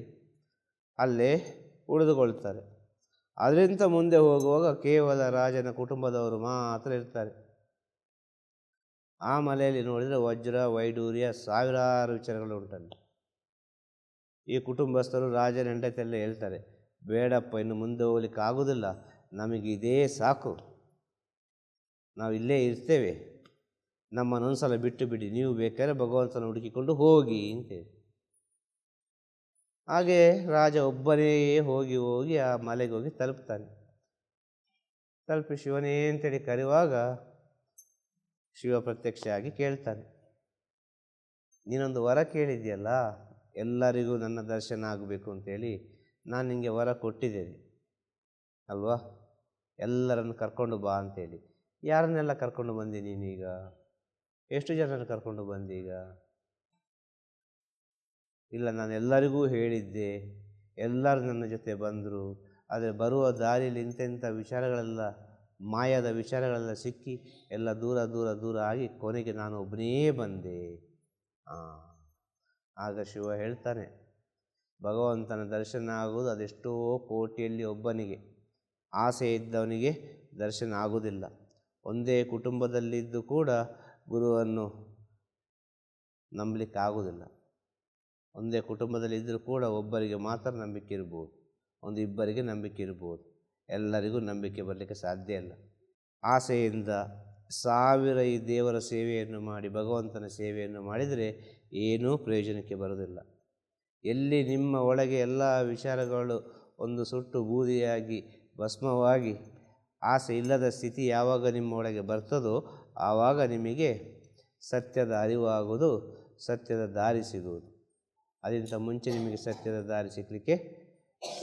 ಅಲ್ಲೇ ಉಳಿದುಕೊಳ್ತಾರೆ. ಅದರಿಂದ ಮುಂದೆ ಹೋಗುವಾಗ ಕೇವಲ ರಾಜನ ಕುಟುಂಬದವರು ಮಾತ್ರ ಇರ್ತಾರೆ. ಆ ಮಲೆಯಲ್ಲಿ ನೋಡಿದರೆ ವಜ್ರ ವೈಡೂರ್ಯ ಸಾವಿರಾರು ವಿಚಾರಗಳು ಉಂಟಲ್ಲಿ. ಈ ಕುಟುಂಬಸ್ಥರು ರಾಜನ ಹೆಂಡತಿಯೆಲ್ಲ ಹೇಳ್ತಾರೆ, ಬೇಡಪ್ಪ ಇನ್ನು ಮುಂದೆ ಹೋಗ್ಲಿಕ್ಕೆ ಆಗೋದಿಲ್ಲ, ನಮಗೆ ಇದೇ ಸಾಕು, ನಾವು ಇಲ್ಲೇ ಇರ್ತೇವೆ, ನಮ್ಮನ್ನೊಂದ್ಸಲ ಬಿಟ್ಟು ಬಿಡಿ, ನೀವು ಬೇಕಾದ್ರೆ ಭಗವಂತನ ಹುಡುಕಿಕೊಂಡು ಹೋಗಿ ಅಂತೇಳಿ. ಹಾಗೆ ರಾಜ ಒಬ್ಬನೇ ಹೋಗಿ ಆ ಮಲೆಗೆ ಹೋಗಿ ತಲುಪ್ತಾನೆ. ತಲುಪಿ ಶಿವನೇ ಅಂತೇಳಿ ಕರೆಯುವಾಗ ಶಿವ ಪ್ರತ್ಯಕ್ಷ ಆಗಿ ಕೇಳ್ತಾನೆ, ನೀನೊಂದು ವರ ಕೇಳಿದ್ಯಲ್ಲ, ಎಲ್ಲರಿಗೂ ನನ್ನ ದರ್ಶನ ಆಗಬೇಕು ಅಂತೇಳಿ ನಾನು ನಿನಗೆ ವರ ಕೊಟ್ಟಿದ್ದೇನೆ ಅಲ್ವಾ, ಎಲ್ಲರನ್ನು ಕರ್ಕೊಂಡು ಬಾ ಅಂತೇಳಿ. ಯಾರನ್ನೆಲ್ಲ ಕರ್ಕೊಂಡು ಬಂದಿ ನೀನೀಗ? ಎಷ್ಟು ಜನರನ್ನು ಕರ್ಕೊಂಡು ಬಂದೀಗ? ಇಲ್ಲ, ನಾನು ಎಲ್ಲರಿಗೂ ಹೇಳಿದ್ದೆ, ಎಲ್ಲರೂ ನನ್ನ ಜೊತೆ ಬಂದರು. ಆದರೆ ಬರುವ ದಾರಿಯಲ್ಲಿ ಇಂಥ ವಿಚಾರಗಳೆಲ್ಲ, ಮಾಯದ ವಿಚಾರಗಳೆಲ್ಲ ಸಿಕ್ಕಿ ಎಲ್ಲ ದೂರ ಆಗಿ ಕೊನೆಗೆ ನಾನು ಒಬ್ಬನೇ ಬಂದೆ. ಆಗ ಶಿವ ಹೇಳ್ತಾನೆ, ಭಗವಂತನ ದರ್ಶನ ಆಗುವುದು ಅದೆಷ್ಟೋ ಕೋಟಿಯಲ್ಲಿ ಒಬ್ಬನಿಗೆ. ಆಸೆ ಇದ್ದವನಿಗೆ ದರ್ಶನ ಆಗುವುದಿಲ್ಲ. ಒಂದೇ ಕುಟುಂಬದಲ್ಲಿದ್ದು ಕೂಡ ಗುರುವನ್ನು ನಂಬಲಿಕ್ಕಾಗುವುದಿಲ್ಲ. ಒಂದೇ ಕುಟುಂಬದಲ್ಲಿದ್ದರೂ ಕೂಡ ಒಬ್ಬರಿಗೆ ಮಾತ್ರ ನಂಬಿಕೆ ಇರ್ಬೋದು, ಇಬ್ಬರಿಗೆ ನಂಬಿಕೆ ಇರ್ಬೋದು, ಎಲ್ಲರಿಗೂ ನಂಬಿಕೆ ಬರಲಿಕ್ಕೆ ಸಾಧ್ಯ ಇಲ್ಲ. ಆಸೆಯಿಂದ 1000 ಈ ದೇವರ ಸೇವೆಯನ್ನು ಮಾಡಿ ಭಗವಂತನ ಸೇವೆಯನ್ನು ಮಾಡಿದರೆ ಏನೂ ಪ್ರಯೋಜನಕ್ಕೆ ಬರುವುದಿಲ್ಲ. ಎಲ್ಲಿ ನಿಮ್ಮ ಒಳಗೆ ಎಲ್ಲ ವಿಚಾರಗಳು ಒಂದು ಸುಟ್ಟು ಬೂದಿಯಾಗಿ ಭಸ್ಮವಾಗಿ ಆಸೆ ಇಲ್ಲದ ಸ್ಥಿತಿ ಯಾವಾಗ ನಿಮ್ಮ ಒಳಗೆ ಬರ್ತದೋ ಆವಾಗ ನಿಮಗೆ ಸತ್ಯದ ಅರಿವಾಗುವುದು, ಸತ್ಯದ ದಾರಿ ಸಿಗುವುದು. ಅದಕ್ಕಿಂತ ಮುಂಚೆ ನಿಮಗೆ ಸತ್ಯದ ದಾರಿ ಸಿಗಲಿಕ್ಕೆ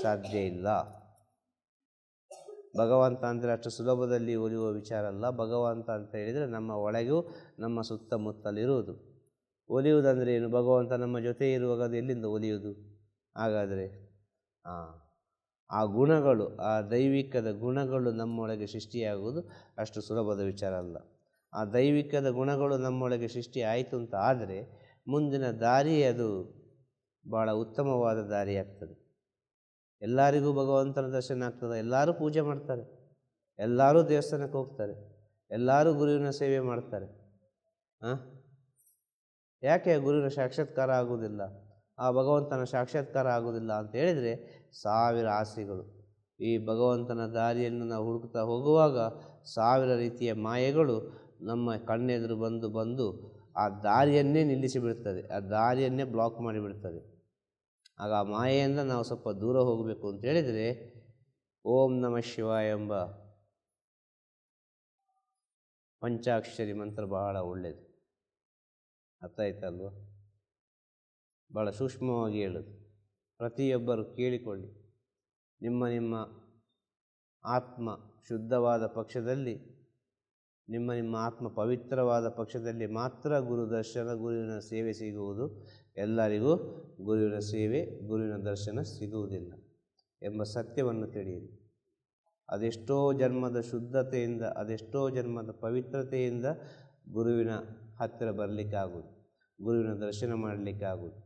ಸಾಧ್ಯ ಇಲ್ಲ. ಭಗವಂತ ಅಂದರೆ ಅಷ್ಟು ಸುಲಭದಲ್ಲಿ ಒಲಿಯುವ ವಿಚಾರ ಅಲ್ಲ. ಭಗವಂತ ಅಂತ ಹೇಳಿದರೆ ನಮ್ಮ ಒಳಗೂ ನಮ್ಮ ಸುತ್ತಮುತ್ತಲಿರುವುದು. ಒಲಿಯುವುದಂದರೆ ಏನು? ಭಗವಂತ ನಮ್ಮ ಜೊತೆ ಇರುವಾಗ ಅದು ಎಲ್ಲಿಂದ ಒಲಿಯುವುದು? ಹಾಗಾದರೆ ಆ ಗುಣಗಳು, ಆ ದೈವಿಕದ ಗುಣಗಳು ನಮ್ಮೊಳಗೆ ಸೃಷ್ಟಿಯಾಗುವುದು ಅಷ್ಟು ಸುಲಭದ ವಿಚಾರ ಅಲ್ಲ. ಆ ದೈವಿಕದ ಗುಣಗಳು ನಮ್ಮೊಳಗೆ ಸೃಷ್ಟಿ ಆಯಿತು ಅಂತ ಆದರೆ ಮುಂದಿನ ದಾರಿ ಅದು ಭಾಳ ಉತ್ತಮವಾದ ದಾರಿ ಆಗ್ತದೆ. ಎಲ್ಲರಿಗೂ ಭಗವಂತನ ದರ್ಶನ ಆಗ್ತದೆ, ಎಲ್ಲರೂ ಪೂಜೆ ಮಾಡ್ತಾರೆ, ಎಲ್ಲರೂ ದೇವಸ್ಥಾನಕ್ಕೆ ಹೋಗ್ತಾರೆ, ಎಲ್ಲರೂ ಗುರುವಿನ ಸೇವೆ ಮಾಡ್ತಾರೆ. ಯಾಕೆ ಗುರುವಿನ ಸಾಕ್ಷಾತ್ಕಾರ ಆಗುವುದಿಲ್ಲ, ಆ ಭಗವಂತನ ಸಾಕ್ಷಾತ್ಕಾರ ಆಗುವುದಿಲ್ಲ ಅಂತ ಹೇಳಿದರೆ 1000 ಆಸೆಗಳು. ಈ ಭಗವಂತನ ದಾರಿಯನ್ನು ನಾವು ಹುಡುಕ್ತಾ ಹೋಗುವಾಗ 1000 ರೀತಿಯ ಮಾಯೆಗಳು ನಮ್ಮ ಕಣ್ಣೆದುರು ಬಂದು ಆ ದಾರಿಯನ್ನೇ ನಿಲ್ಲಿಸಿಬಿಡ್ತದೆ, ಆ ದಾರಿಯನ್ನೇ ಬ್ಲಾಕ್ ಮಾಡಿಬಿಡ್ತದೆ. ಆಗ ಆ ಮಾಯೆಯಿಂದ ನಾವು ಸ್ವಲ್ಪ ದೂರ ಹೋಗಬೇಕು ಅಂತ ಹೇಳಿದರೆ ಓಂ ನಮಃ ಶಿವಾಯ ಎಂಬ ಪಂಚಾಕ್ಷರಿ ಮಂತ್ರ ಬಹಳ ಒಳ್ಳೆಯದು. ಅರ್ಥ ಆಯ್ತಲ್ವ? ಭಾಳ ಸೂಕ್ಷ್ಮವಾಗಿ ಹೇಳೋದು. ಪ್ರತಿಯೊಬ್ಬರು ಕೇಳಿಕೊಳ್ಳಿ. ನಿಮ್ಮ ಆತ್ಮ ಶುದ್ಧವಾದ ಪಕ್ಷದಲ್ಲಿ, ನಿಮ್ಮ ಆತ್ಮ ಪವಿತ್ರವಾದ ಪಕ್ಷದಲ್ಲಿ ಮಾತ್ರ ಗುರು ದರ್ಶನ, ಗುರುವಿನ ಸೇವೆ ಸಿಗುವುದು. ಎಲ್ಲರಿಗೂ ಗುರುವಿನ ಸೇವೆ, ಗುರುವಿನ ದರ್ಶನ ಸಿಗುವುದಿಲ್ಲ ಎಂಬ ಸತ್ಯವನ್ನು ತಿಳಿಯಿರಿ. ಅದೆಷ್ಟೋ ಜನ್ಮದ ಶುದ್ಧತೆಯಿಂದ, ಅದೆಷ್ಟೋ ಜನ್ಮದ ಪವಿತ್ರತೆಯಿಂದ ಗುರುವಿನ ಹತ್ತಿರ ಬರಲಿಕ್ಕಾಗುವುದು, ಗುರುವಿನ ದರ್ಶನ ಮಾಡಲಿಕ್ಕಾಗುವುದು,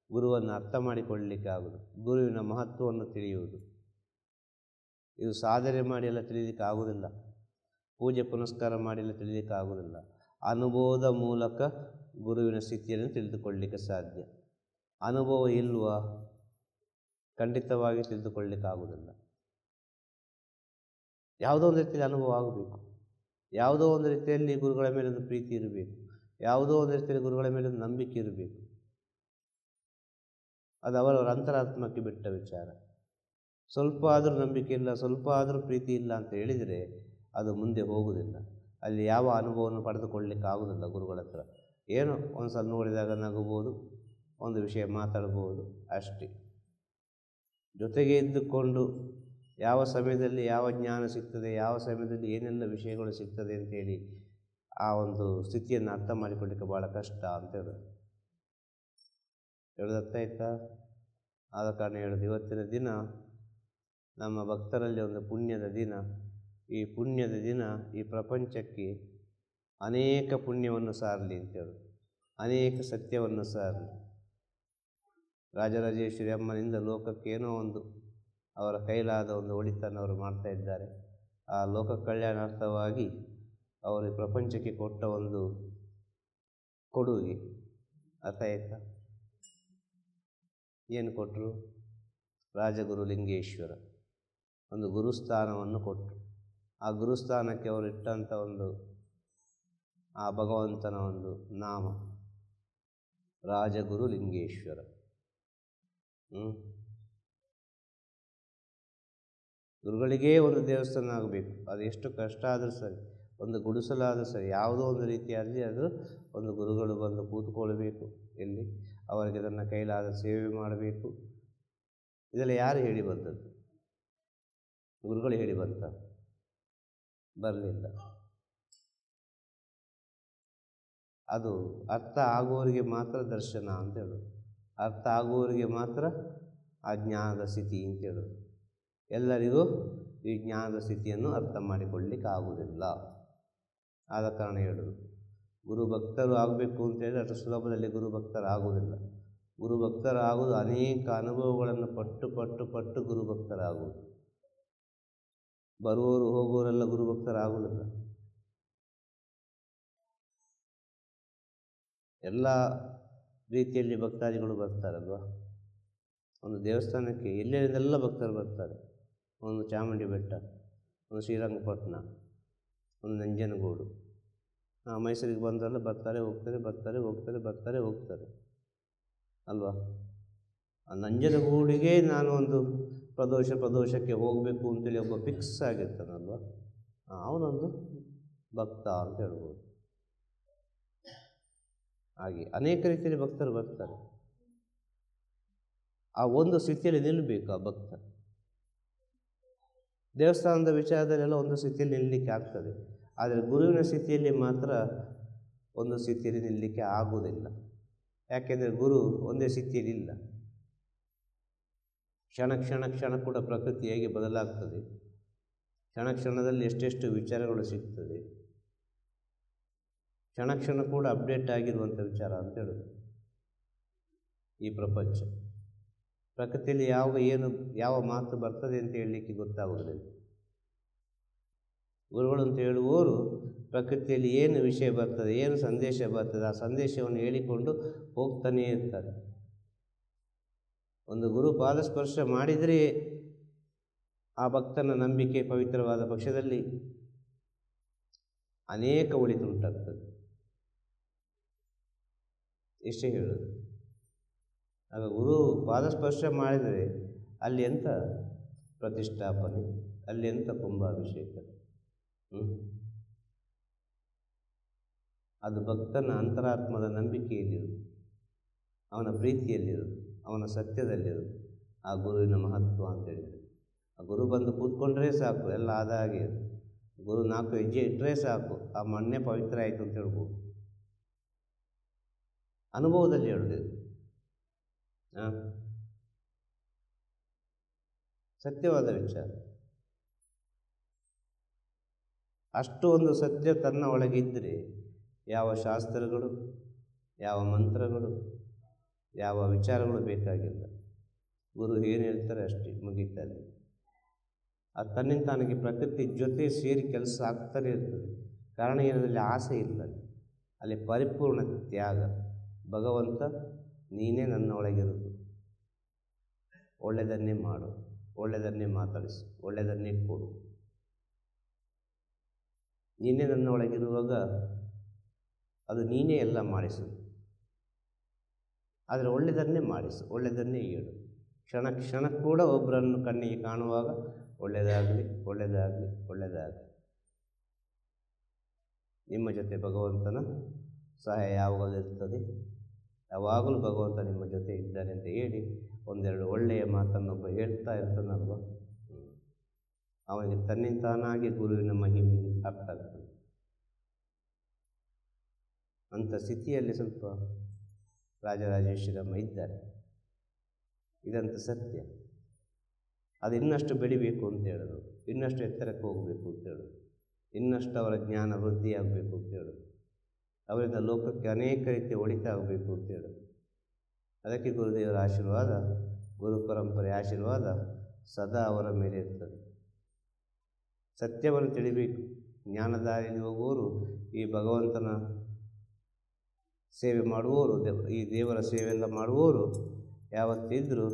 ಗುರುವನ್ನು ಅರ್ಥ ಮಾಡಿಕೊಳ್ಳಲಿಕ್ಕಾಗುವುದು, ಗುರುವಿನ ಮಹತ್ವವನ್ನು ತಿಳಿಯುವುದು. ಇದು ಸಾಧನೆ ಮಾಡಿ ಎಲ್ಲ ತಿಳಿಲಿಕ್ಕೆ ಆಗುವುದಿಲ್ಲ, ಪೂಜೆ ಪುನಸ್ಕಾರ ಮಾಡಿ ಎಲ್ಲ ತಿಳಿಲಿಕ್ಕೆ ಆಗುವುದಿಲ್ಲ. ಅನುಭವದ ಮೂಲಕ ಗುರುವಿನ ಸ್ಥಿತಿಯನ್ನು ತಿಳಿದುಕೊಳ್ಳಲಿಕ್ಕೆ ಸಾಧ್ಯ. ಅನುಭವ ಇಲ್ವಾ? ಖಂಡಿತವಾಗಿ ತಿಳಿದುಕೊಳ್ಳಲಿಕ್ಕಾಗುವುದಿಲ್ಲ. ಯಾವುದೋ ಒಂದು ರೀತಿಯಲ್ಲಿ ಅನುಭವ ಆಗಬೇಕು. ಯಾವುದೋ ಒಂದು ರೀತಿಯಲ್ಲಿ ಗುರುಗಳ ಮೇಲೆ ಒಂದು ಪ್ರೀತಿ ಇರಬೇಕು. ಯಾವುದೋ ಒಂದು ರೀತಿಯಲ್ಲಿ ಗುರುಗಳ ಮೇಲೆ ಒಂದು ನಂಬಿಕೆ ಇರಬೇಕು. ಅದು ಅವರವರ ಅಂತರಾತ್ಮಕ್ಕೆ ಬಿಟ್ಟ ವಿಚಾರ. ಸ್ವಲ್ಪ ಆದರೂ ನಂಬಿಕೆ ಇಲ್ಲ, ಸ್ವಲ್ಪ ಆದರೂ ಪ್ರೀತಿ ಇಲ್ಲ ಅಂತ ಹೇಳಿದರೆ ಅದು ಮುಂದೆ ಹೋಗುವುದಿಲ್ಲ. ಅಲ್ಲಿ ಯಾವ ಅನುಭವವನ್ನು ಪಡೆದುಕೊಳ್ಳಲಿಕ್ಕಾಗುವುದಿಲ್ಲ ಗುರುಗಳ ಹತ್ರ. ಏನೋ ಒಂದು ಸಲ ನೋಡಿದಾಗ ನಗಬಹುದು, ಒಂದು ವಿಷಯ ಮಾತಾಡ್ಬೋದು ಅಷ್ಟೇ. ಜೊತೆಗೆ ಇದ್ದುಕೊಂಡು ಯಾವ ಸಮಯದಲ್ಲಿ ಯಾವ ಜ್ಞಾನ ಸಿಗ್ತದೆ, ಯಾವ ಸಮಯದಲ್ಲಿ ಏನೆಲ್ಲ ವಿಷಯಗಳು ಸಿಗ್ತದೆ ಅಂತೇಳಿ ಆ ಒಂದು ಸ್ಥಿತಿಯನ್ನು ಅರ್ಥ ಮಾಡಿಕೊಳ್ಳಿಕ್ಕೆ ಭಾಳ ಕಷ್ಟ ಅಂತ ಹೇಳೋದು. ಅರ್ಥ ಆಯ್ತಾ? ಆದ ಕಾರಣ ಹೇಳೋದು, ಇವತ್ತಿನ ದಿನ ನಮ್ಮ ಭಕ್ತರಲ್ಲಿ ಒಂದು ಪುಣ್ಯದ ದಿನ. ಈ ಪುಣ್ಯದ ದಿನ ಈ ಪ್ರಪಂಚಕ್ಕೆ ಅನೇಕ ಪುಣ್ಯವನ್ನು ಸಾರಲಿ ಅಂತೇಳಿ, ಅನೇಕ ಸತ್ಯವನ್ನು ಸಾರಲಿ. ರಾಜರಾಜೇಶ್ವರಿ ಅಮ್ಮನಿಂದ ಲೋಕಕ್ಕೆ ಏನೋ ಒಂದು ಅವರ ಕೈಲಾದ ಒಂದು ಒಳಿತನ್ನು ಅವರು ಮಾಡ್ತಾ ಇದ್ದಾರೆ. ಆ ಲೋಕ ಕಲ್ಯಾಣಾರ್ಥವಾಗಿ ಅವರು ಈ ಪ್ರಪಂಚಕ್ಕೆ ಕೊಟ್ಟ ಒಂದು ಕೊಡುಗೆ. ಅರ್ಥ ಆಯ್ತಾ? ಏನು ಕೊಟ್ಟರು? ರಾಜಗುರು ಲಿಂಗೇಶ್ವರ ಒಂದು ಗುರುಸ್ಥಾನವನ್ನು ಕೊಟ್ಟರು. ಆ ಗುರುಸ್ಥಾನಕ್ಕೆ ಅವರು ಇಟ್ಟಂಥ ಒಂದು ಆ ಭಗವಂತನ ಒಂದು ನಾಮ ರಾಜಗುರು ಲಿಂಗೇಶ್ವರ. ಗುರುಗಳಿಗೇ ಒಂದು ದೇವಸ್ಥಾನ ಆಗಬೇಕು. ಅದು ಎಷ್ಟು ಕಷ್ಟ ಆದರೂ ಸರಿ, ಒಂದು ಗುಡಿಸಲಾದರೂ ಸರಿ, ಯಾವುದೋ ಒಂದು ರೀತಿಯಲ್ಲಿ ಅದು ಒಂದು ಗುರುಗಳು ಬಂದು ಕೂತ್ಕೊಳ್ಬೇಕು. ಎಲ್ಲಿ ಅವರಿಗೆ ತನ್ನ ಕೈಲಾದ ಸೇವೆ ಮಾಡಬೇಕು. ಇದೆಲ್ಲ ಯಾರು ಹೇಳಿ ಬಂದದ್ದು? ಗುರುಗಳು ಹೇಳಿ ಬಂತ? ಬರಲಿಲ್ಲ. ಅದು ಅರ್ಥ ಆಗುವವರಿಗೆ ಮಾತ್ರ ದರ್ಶನ ಅಂತ ಹೇಳೋದು. ಅರ್ಥ ಆಗುವವರಿಗೆ ಮಾತ್ರ ಆ ಜ್ಞಾನದ ಸ್ಥಿತಿ ಅಂತ ಹೇಳೋದು. ಎಲ್ಲರಿಗೂ ಈ ಜ್ಞಾನದ ಸ್ಥಿತಿಯನ್ನು ಅರ್ಥ ಮಾಡಿಕೊಳ್ಳಲಿಕ್ಕೆ ಆಗುವುದಿಲ್ಲ. ಆದ ಕಾರಣ ಹೇಳೋದು, ಗುರು ಭಕ್ತರು ಆಗಬೇಕು ಅಂತೇಳಿ ಅಷ್ಟು ಸುಲಭದಲ್ಲಿ ಗುರು ಭಕ್ತರಾಗುವುದಿಲ್ಲ. ಗುರು ಭಕ್ತರಾಗುವುದು ಅನೇಕ ಅನುಭವಗಳನ್ನು ಪಟ್ಟು ಪಟ್ಟು ಪಟ್ಟು ಗುರು ಭಕ್ತರಾಗುವುದು. ಬರುವವರು ಹೋಗುವವರೆಲ್ಲ ಗುರು ಭಕ್ತರಾಗುವುದಿಲ್ಲ. ಎಲ್ಲ ರೀತಿಯಲ್ಲಿ ಭಕ್ತಾದಿಗಳು ಬರ್ತಾರಲ್ವ. ಒಂದು ದೇವಸ್ಥಾನಕ್ಕೆ ಎಲ್ಲೆಲ್ಲ ಭಕ್ತರು ಬರ್ತಾರೆ. ಒಂದು ಚಾಮುಂಡಿ ಬೆಟ್ಟ, ಒಂದು ಶ್ರೀರಂಗಪಟ್ಟಣ, ಒಂದು ನಂಜನಗೂಡು, ಮೈಸೂರಿಗೆ ಬಂದರೆಲ್ಲ ಬರ್ತಾರೆ ಹೋಗ್ತಾರೆ, ಬರ್ತಾರೆ ಹೋಗ್ತಾರೆ, ಬರ್ತಾರೆ ಹೋಗ್ತಾರೆ ಅಲ್ವಾ. ಆ ನಂಜನಗೂಡಿಗೆ ನಾನು ಒಂದು ಪ್ರದೋಷಕ್ಕೆ ಹೋಗಬೇಕು ಅಂತೇಳಿ ಒಬ್ಬ ಫಿಕ್ಸ್ ಆಗಿರ್ತಾನಲ್ವ, ಅವನೊಂದು ಭಕ್ತ ಅಂತ ಹೇಳ್ಬೋದು. ಹಾಗೆ ಅನೇಕ ರೀತಿಯಲ್ಲಿ ಭಕ್ತರು ಬರ್ತಾರೆ. ಆ ಒಂದು ಸ್ಥಿತಿಯಲ್ಲಿ ನಿಲ್ಲಬೇಕು ಆ ಭಕ್ತ. ದೇವಸ್ಥಾನದ ವಿಚಾರದಲ್ಲೆಲ್ಲ ಒಂದು ಸ್ಥಿತಿಯಲ್ಲಿ ನಿಲ್ಲಲಿಕ್ಕೆ ಆಗ್ತದೆ, ಆದರೆ ಗುರುವಿನ ಸ್ಥಿತಿಯಲ್ಲಿ ಮಾತ್ರ ಒಂದು ಸ್ಥಿತಿಯಲ್ಲಿ ನಿಲ್ಲಲಿಕ್ಕೆ ಆಗುವುದಿಲ್ಲ. ಯಾಕೆಂದರೆ ಗುರು ಒಂದೇ ಸ್ಥಿತಿಯಲ್ಲಿ ಇಲ್ಲ. ಕ್ಷಣ ಕೂಡ ಪ್ರಕೃತಿ ಹೇಗೆ ಬದಲಾಗ್ತದೆ, ಕ್ಷಣದಲ್ಲಿ ಎಷ್ಟೆಷ್ಟು ವಿಚಾರಗಳು ಸಿಗ್ತದೆ, ಕ್ಷಣ ಕೂಡ ಅಪ್ಡೇಟ್ ಆಗಿರುವಂಥ ವಿಚಾರ ಅಂತ ಹೇಳೋದು ಈ ಪ್ರಪಂಚ. ಪ್ರಕೃತಿಯಲ್ಲಿ ಯಾವ ಮಾತು ಬರ್ತದೆ ಅಂತ ಹೇಳಲಿಕ್ಕೆ ಗೊತ್ತಾಗುವುದಿಲ್ಲ. ಗುರುಗಳು ಅಂತ ಹೇಳುವವರು ಪ್ರಕೃತಿಯಲ್ಲಿ ಏನು ವಿಷಯ ಬರ್ತದೆ, ಏನು ಸಂದೇಶ ಬರ್ತದೆ, ಆ ಸಂದೇಶವನ್ನು ಹೇಳಿಕೊಂಡು ಹೋಗ್ತಾನೇ ಇರ್ತಾರೆ. ಒಂದು ಗುರು ಪಾದಸ್ಪರ್ಶ ಮಾಡಿದರೆ ಆ ಭಕ್ತನ ನಂಬಿಕೆ ಪವಿತ್ರವಾದ ಪಕ್ಷದಲ್ಲಿ ಅನೇಕ ಒಳಿತುಂಟಾಗ್ತದೆ. ಇಷ್ಟೇ ಹೇಳೋದು. ಆಗ ಗುರು ಪಾದಸ್ಪರ್ಶ ಮಾಡಿದರೆ ಅಲ್ಲಿ ಎಂಥ ಪ್ರತಿಷ್ಠಾಪನೆ, ಅಲ್ಲಿ ಎಂಥ ಕುಂಭಾಭಿಷೇಕ. ಅದು ಭಕ್ತನ ಅಂತರಾತ್ಮದ ನಂಬಿಕೆಯಲ್ಲಿರುವುದು, ಅವನ ಪ್ರೀತಿಯಲ್ಲಿರುವುದು, ಅವನ ಸತ್ಯದಲ್ಲಿರುವುದು ಆ ಗುರುವಿನ ಮಹತ್ವ ಅಂತ ಹೇಳಿದರೆ. ಆ ಗುರು ಬಂದು ಕೂತ್ಕೊಂಡ್ರೆ ಸಾಕು, ಎಲ್ಲ ಆದ ಹಾಗೆ. ಗುರು 4 ಹೆಜ್ಜೆ ಇಟ್ಟರೆ ಸಾಕು, ಆ ಮಣ್ಣೆ ಪವಿತ್ರ ಆಯಿತು ಅಂತ ಹೇಳ್ಬೋದು. ಅನುಭವದಲ್ಲಿ ಹೇಳೋದು ಸತ್ಯವಾದ ವಿಚಾರ. ಅಷ್ಟು ಒಂದು ಸತ್ಯ ತನ್ನ ಒಳಗಿದ್ದರೆ ಯಾವ ಶಾಸ್ತ್ರಗಳು, ಯಾವ ಮಂತ್ರಗಳು, ಯಾವ ವಿಚಾರಗಳು ಬೇಕಾಗಿಲ್ಲ. ಗುರು ಏನು ಹೇಳ್ತಾರೆ ಅಷ್ಟೇ, ಮುಗೀತಲ್ಲಿ. ಅದು ತನ್ನಿಂದ ತಾನಿಗೆ ಪ್ರಕೃತಿ ಜೊತೆ ಸೇರಿ ಕೆಲಸ ಆಗ್ತಾನೆ ಇರ್ತದೆ. ಕಾರಣ ಏನದಲ್ಲಿ ಆಸೆ ಇಲ್ಲ. ಅಲ್ಲಿ ಪರಿಪೂರ್ಣ ತ್ಯಾಗ. ಭಗವಂತ ನೀನೇ ನನ್ನ ಒಳಗಿರುವುದು, ಒಳ್ಳೆಯದನ್ನೇ ಮಾಡು, ಒಳ್ಳೆಯದನ್ನೇ ಮಾತಾಡಿಸು, ಒಳ್ಳೆಯದನ್ನೇ ಕೊಡು. ನೀನೇ ನನ್ನ ಒಳಗಿರುವಾಗ ಅದು ನೀನೇ ಎಲ್ಲ ಮಾಡಿಸು, ಆದರೆ ಒಳ್ಳೆಯದನ್ನೇ ಮಾಡಿಸು, ಒಳ್ಳೆಯದನ್ನೇ ಹೇಳು. ಕ್ಷಣ ಕ್ಷಣ ಕೂಡ ಒಬ್ಬರನ್ನು ಕಣ್ಣಿಗೆ ಕಾಣುವಾಗ ಒಳ್ಳೆಯದಾಗಲಿ, ಒಳ್ಳೆಯದಾಗಲಿ, ಒಳ್ಳೆಯದಾಗಲಿ. ನಿಮ್ಮ ಜೊತೆ ಭಗವಂತನ ಸಹಾಯ ಯಾವಾಗಲೂ ಇರ್ತದೆ, ಯಾವಾಗಲೂ ಭಗವಂತ ನಿಮ್ಮ ಜೊತೆ ಇದ್ದಾನೆ ಅಂತ ಹೇಳಿ ಒಂದೆರಡು ಒಳ್ಳೆಯ ಮಾತನ್ನೊಬ್ಬ ಹೇಳ್ತಾ ಇರ್ತಾನಲ್ವ, ಅವನಿಗೆ ತನ್ನಿಂತಾನಾಗಿ ಗುರುವಿನ ಮಹಿಮೆ ಅರ್ಥ ಆಗ್ತದೆ. ಅಂಥ ಸ್ಥಿತಿಯಲ್ಲಿ ಸ್ವಲ್ಪ ರಾಜರಾಜೇಶ್ವರಮ್ಮ ಇದ್ದಾರೆ. ಇದಂತ ಸತ್ಯ. ಅದು ಇನ್ನಷ್ಟು ಬೆಳಿಬೇಕು ಅಂತ ಹೇಳೋದು, ಇನ್ನಷ್ಟು ಎತ್ತರಕ್ಕೆ ಹೋಗಬೇಕು ಅಂತ ಹೇಳೋದು, ಇನ್ನಷ್ಟು ಅವರ ಜ್ಞಾನ ವೃದ್ಧಿಯಾಗಬೇಕು ಅಂತ ಹೇಳೋದು, ಅವರಿಂದ ಲೋಕಕ್ಕೆ ಅನೇಕ ರೀತಿಯ ಒಳಿತಾಗಬೇಕು ಅಂತ ಹೇಳೋದು. ಅದಕ್ಕೆ ಗುರುದೇವರ ಆಶೀರ್ವಾದ, ಗುರು ಪರಂಪರೆ ಆಶೀರ್ವಾದ ಸದಾ ಅವರ ಮೇಲೆ ಇರ್ತದೆ. ಸತ್ಯವನ್ನು ತಿಳಿಬೇಕು. ಜ್ಞಾನದಾರಿಯಲ್ಲಿ ಹೋಗುವವರು, ಈ ಭಗವಂತನ ಸೇವೆ ಮಾಡುವವರು, ಈ ದೇವರ ಸೇವೆಯೆಲ್ಲ ಮಾಡುವವರು ಯಾವತ್ತಿದ್ದರೂ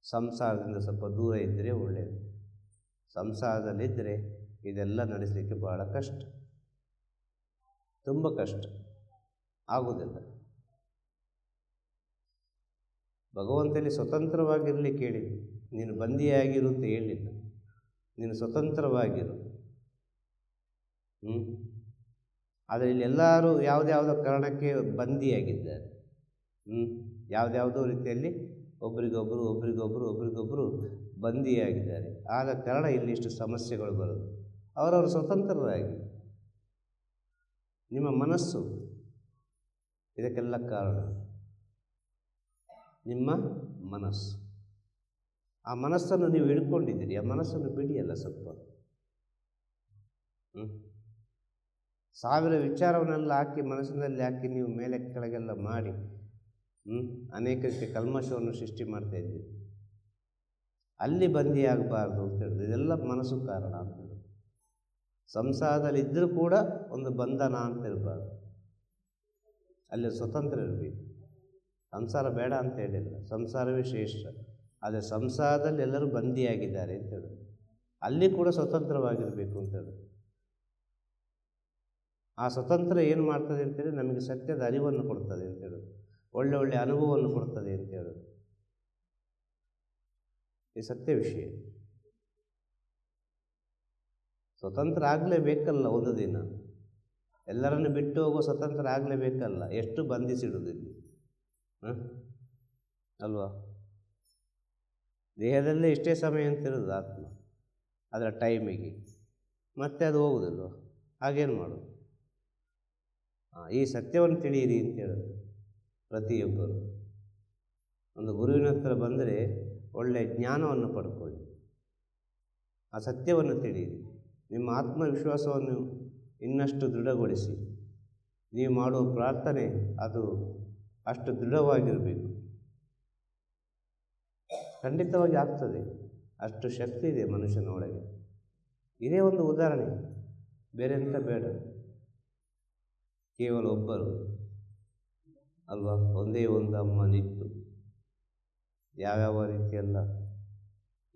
ಸಂಸಾರದಿಂದ ಸ್ವಲ್ಪ ದೂರ ಇದ್ದರೆ ಒಳ್ಳೆಯದು. ಸಂಸಾರದಲ್ಲಿದ್ದರೆ ಇದೆಲ್ಲ ನಡೆಸಲಿಕ್ಕೆ ಭಾಳ ಕಷ್ಟ, ತುಂಬ ಕಷ್ಟ, ಆಗುವುದಿಲ್ಲ. ಭಗವಂತನಲ್ಲಿ ಸ್ವತಂತ್ರವಾಗಿರಲಿಕ್ಕೆ ಹೇಳಿದ್ದು, ನೀನು ಬಂದಿಯಾಗಿರು ಅಂತ ಹೇಳಿಲ್ಲ, ನೀನು ಸ್ವತಂತ್ರವಾಗಿರು. ಆದರೆ ಇಲ್ಲಿ ಎಲ್ಲರೂ ಯಾವುದ್ಯಾವುದೋ ಕಾರಣಕ್ಕೆ ಬಂದಿಯಾಗಿದ್ದಾರೆ. ಯಾವುದ್ಯಾವುದೋ ರೀತಿಯಲ್ಲಿ ಒಬ್ರಿಗೊಬ್ಬರು ಬಂದಿಯಾಗಿದ್ದಾರೆ. ಆದ ಕಾರಣ ಇಲ್ಲಿ ಇಷ್ಟು ಸಮಸ್ಯೆಗಳು ಬರೋದು. ಅವರವರು ಸ್ವತಂತ್ರರಾಗಿ, ನಿಮ್ಮ ಮನಸ್ಸು ಇದಕ್ಕೆಲ್ಲ ಕಾರಣ. ನಿಮ್ಮ ಮನಸ್ಸು, ಆ ಮನಸ್ಸನ್ನು ನೀವು ಹಿಡ್ಕೊಂಡಿದ್ದೀರಿ, ಆ ಮನಸ್ಸನ್ನು ಬಿಡಿಯಲ್ಲ ಸ್ವಲ್ಪ. 1000 ವಿಚಾರವನ್ನೆಲ್ಲ ಹಾಕಿ ಮನಸ್ಸಿನಲ್ಲಿ ಹಾಕಿ ನೀವು ಮೇಲೆ ಕೆಳಗೆಲ್ಲ ಮಾಡಿ ಅನೇಕ ರೀತಿಯ ಕಲ್ಮಶವನ್ನು ಸೃಷ್ಟಿ ಮಾಡ್ತಾಯಿದ್ದೀರಿ. ಅಲ್ಲಿ ಬಂದಿಯಾಗಬಾರ್ದು ಅಂತ ಹೇಳಿದ್ರು. ಇದೆಲ್ಲ ಮನಸ್ಸು ಕಾರಣ ಅಂತ ಹೇಳಿದ್ರು. ಸಂಸಾರದಲ್ಲಿದ್ದರೂ ಕೂಡ ಒಂದು ಬಂಧನ ಅಂತ ಇರಬಾರ್ದು, ಅಲ್ಲಿ ಸ್ವತಂತ್ರ ಇರಬೇಕು. ಸಂಸಾರ ಬೇಡ ಅಂತ ಹೇಳಿಲ್ಲ, ಸಂಸಾರವೇ ಶ್ರೇಷ್ಠ. ಆದರೆ ಸಂಸಾರದಲ್ಲಿ ಎಲ್ಲರೂ ಬಂದಿಯಾಗಿದ್ದಾರೆ ಅಂತ ಹೇಳಿದ್ರು. ಅಲ್ಲಿ ಕೂಡ ಸ್ವತಂತ್ರವಾಗಿರಬೇಕು ಅಂತ ಹೇಳಿದ್ರು. ಆ ಸ್ವತಂತ್ರ ಏನು ಮಾಡ್ತದೆ ಅಂತೇಳಿ ನಮಗೆ ಸತ್ಯದ ಅರಿವನ್ನು ಕೊಡ್ತದೆ ಅಂತ ಹೇಳೋದು, ಒಳ್ಳೆ ಒಳ್ಳೆ ಅನುಭವವನ್ನು ಕೊಡ್ತದೆ ಅಂತ ಹೇಳೋದು. ಈ ಸತ್ಯ ವಿಷಯ. ಸ್ವತಂತ್ರ ಆಗಲೇಬೇಕಲ್ಲ, ಒಂದು ದಿನ ಎಲ್ಲರನ್ನು ಬಿಟ್ಟು ಹೋಗೋ ಸ್ವತಂತ್ರ ಆಗಲೇಬೇಕಲ್ಲ. ಎಷ್ಟು ಬಂಧಿಸಿಡುವುದಿಲ್ಲ ಅಲ್ವಾ? ದೇಹದಲ್ಲೇ ಇಷ್ಟೇ ಸಮಯ ಅಂತಿರೋದು ಆತ್ಮ, ಅದರ ಟೈಮಿಗೆ ಮತ್ತೆ ಅದು ಹೋಗುವುದಿಲ್ವ? ಹಾಗೇನು ಮಾಡೋದು? ಈ ಸತ್ಯವನ್ನು ತಿಳಿಯಿರಿ ಅಂತ ಹೇಳೋದು. ಪ್ರತಿಯೊಬ್ಬರು ಒಂದು ಗುರುವಿನ ಹತ್ರ ಬಂದರೆ ಒಳ್ಳೆಯ ಜ್ಞಾನವನ್ನು ಪಡ್ಕೊಳ್ಳಿ, ಆ ಸತ್ಯವನ್ನು ತಿಳಿಯಿರಿ. ನಿಮ್ಮ ಆತ್ಮವಿಶ್ವಾಸವನ್ನು ಇನ್ನಷ್ಟು ದೃಢಗೊಳಿಸಿ. ನೀವು ಮಾಡುವ ಪ್ರಾರ್ಥನೆ ಅದು ಅಷ್ಟು ದೃಢವಾಗಿರಬೇಕು. ಖಂಡಿತವಾಗಿ ಆಗ್ತದೆ, ಅಷ್ಟು ಶಕ್ತಿ ಇದೆ ಮನುಷ್ಯನ ಒಳಗೆ. ಇದೇ ಒಂದು ಉದಾಹರಣೆ, ಬೇರೆ ಎಂತ ಬೇಡ. ಕೇವಲ ಒಬ್ಬರು ಅಲ್ವಾ, ಒಂದೇ ಒಂದು ಅಮ್ಮ ನಿಂತು ಯಾವ್ಯಾವ ರೀತಿಯೆಲ್ಲ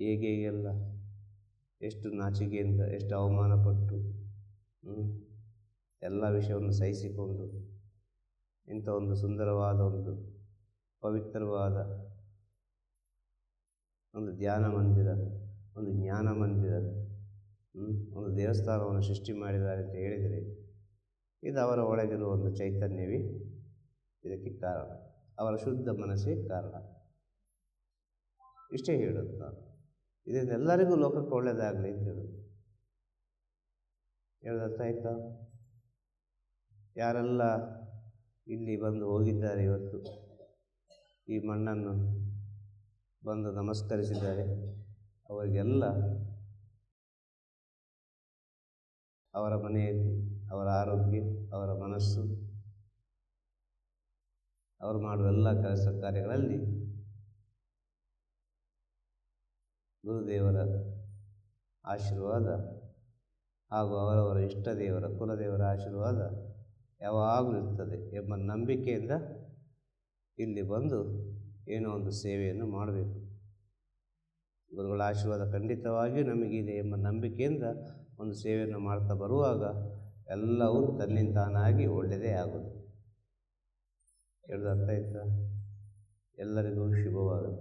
ಹೇಗೆಲ್ಲ ಎಷ್ಟು ನಾಚಿಕೆಯಿಂದ, ಎಷ್ಟು ಅವಮಾನಪಟ್ಟು ಎಲ್ಲ ವಿಷಯವನ್ನು ಸಹಿಸಿಕೊಂಡು ಇಂಥ ಒಂದು ಸುಂದರವಾದ, ಒಂದು ಪವಿತ್ರವಾದ ಒಂದು ಧ್ಯಾನ ಮಂದಿರ, ಒಂದು ಜ್ಞಾನ ಮಂದಿರ, ಒಂದು ದೇವಸ್ಥಾನವನ್ನು ಸೃಷ್ಟಿ ಮಾಡಿದ್ದಾರೆ ಅಂತ ಹೇಳಿದರೆ, ಇದು ಅವರ ಒಳಗಿರುವ ಒಂದು ಚೈತನ್ಯವೇ ಇದಕ್ಕೆ ಕಾರಣ, ಅವರ ಶುದ್ಧ ಮನಸ್ಸೇ ಕಾರಣ. ಇಷ್ಟೇ ಹೇಳೋದು ನಾನು. ಇದೆಲ್ಲರಿಗೂ ಲೋಕಕ್ಕೆ ಒಳ್ಳೆಯದಾಗಲಿ ಅಂತ ಹೇಳೋದು. ಹೇಳೋದರ್ಥ ಆಯ್ತಾ? ಯಾರೆಲ್ಲ ಇಲ್ಲಿ ಬಂದು ಹೋಗಿದ್ದಾರೆ, ಇವತ್ತು ಈ ಮಣ್ಣನ್ನು ಬಂದು ನಮಸ್ಕರಿಸಿದ್ದಾರೆ, ಅವರಿಗೆಲ್ಲ ಅವರ ಮನೆಯಲ್ಲಿ ಅವರ ಆರೋಗ್ಯ, ಅವರ ಮನಸ್ಸು, ಅವರು ಮಾಡುವ ಎಲ್ಲ ಕೆಲಸ ಕಾರ್ಯಗಳಲ್ಲಿ ಗುರುದೇವರ ಆಶೀರ್ವಾದ ಹಾಗೂ ಅವರವರ ಇಷ್ಟ ದೇವರ ಕುಲದೇವರ ಆಶೀರ್ವಾದ ಯಾವಾಗಲೂ ಇರ್ತದೆ ಎಂಬ ನಂಬಿಕೆಯಿಂದ ಇಲ್ಲಿ ಬಂದು ಏನೋ ಒಂದು ಸೇವೆಯನ್ನು ಮಾಡಬೇಕು. ಗುರುಗಳ ಆಶೀರ್ವಾದ ಖಂಡಿತವಾಗಿಯೂ ನಮಗಿದೆ ಎಂಬ ನಂಬಿಕೆಯಿಂದ ಒಂದು ಸೇವೆಯನ್ನು ಮಾಡ್ತಾ ಬರುವಾಗ ಎಲ್ಲವೂ ತನ್ನಿಂತಾನಾಗಿ ಒಳ್ಳೆಯದೇ ಆಗೋದು. ಹೇಳೋದು ಅರ್ಥ ಆಯ್ತಾ? ಎಲ್ಲರಿಗೂ ಶುಭವಾಗಲಿ,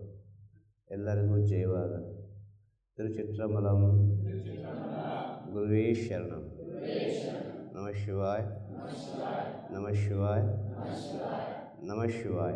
ಎಲ್ಲರಿಗೂ ಜಯವಾಗಲಿ. ತಿರುಚಿತ್ರಂಬಲಂ. ಗುರುವೇ ಶರಣಂ. ನಮಃ ಶಿವಾಯ, ನಮಃ ಶಿವಾಯ, ನಮಃ ಶಿವಾಯ.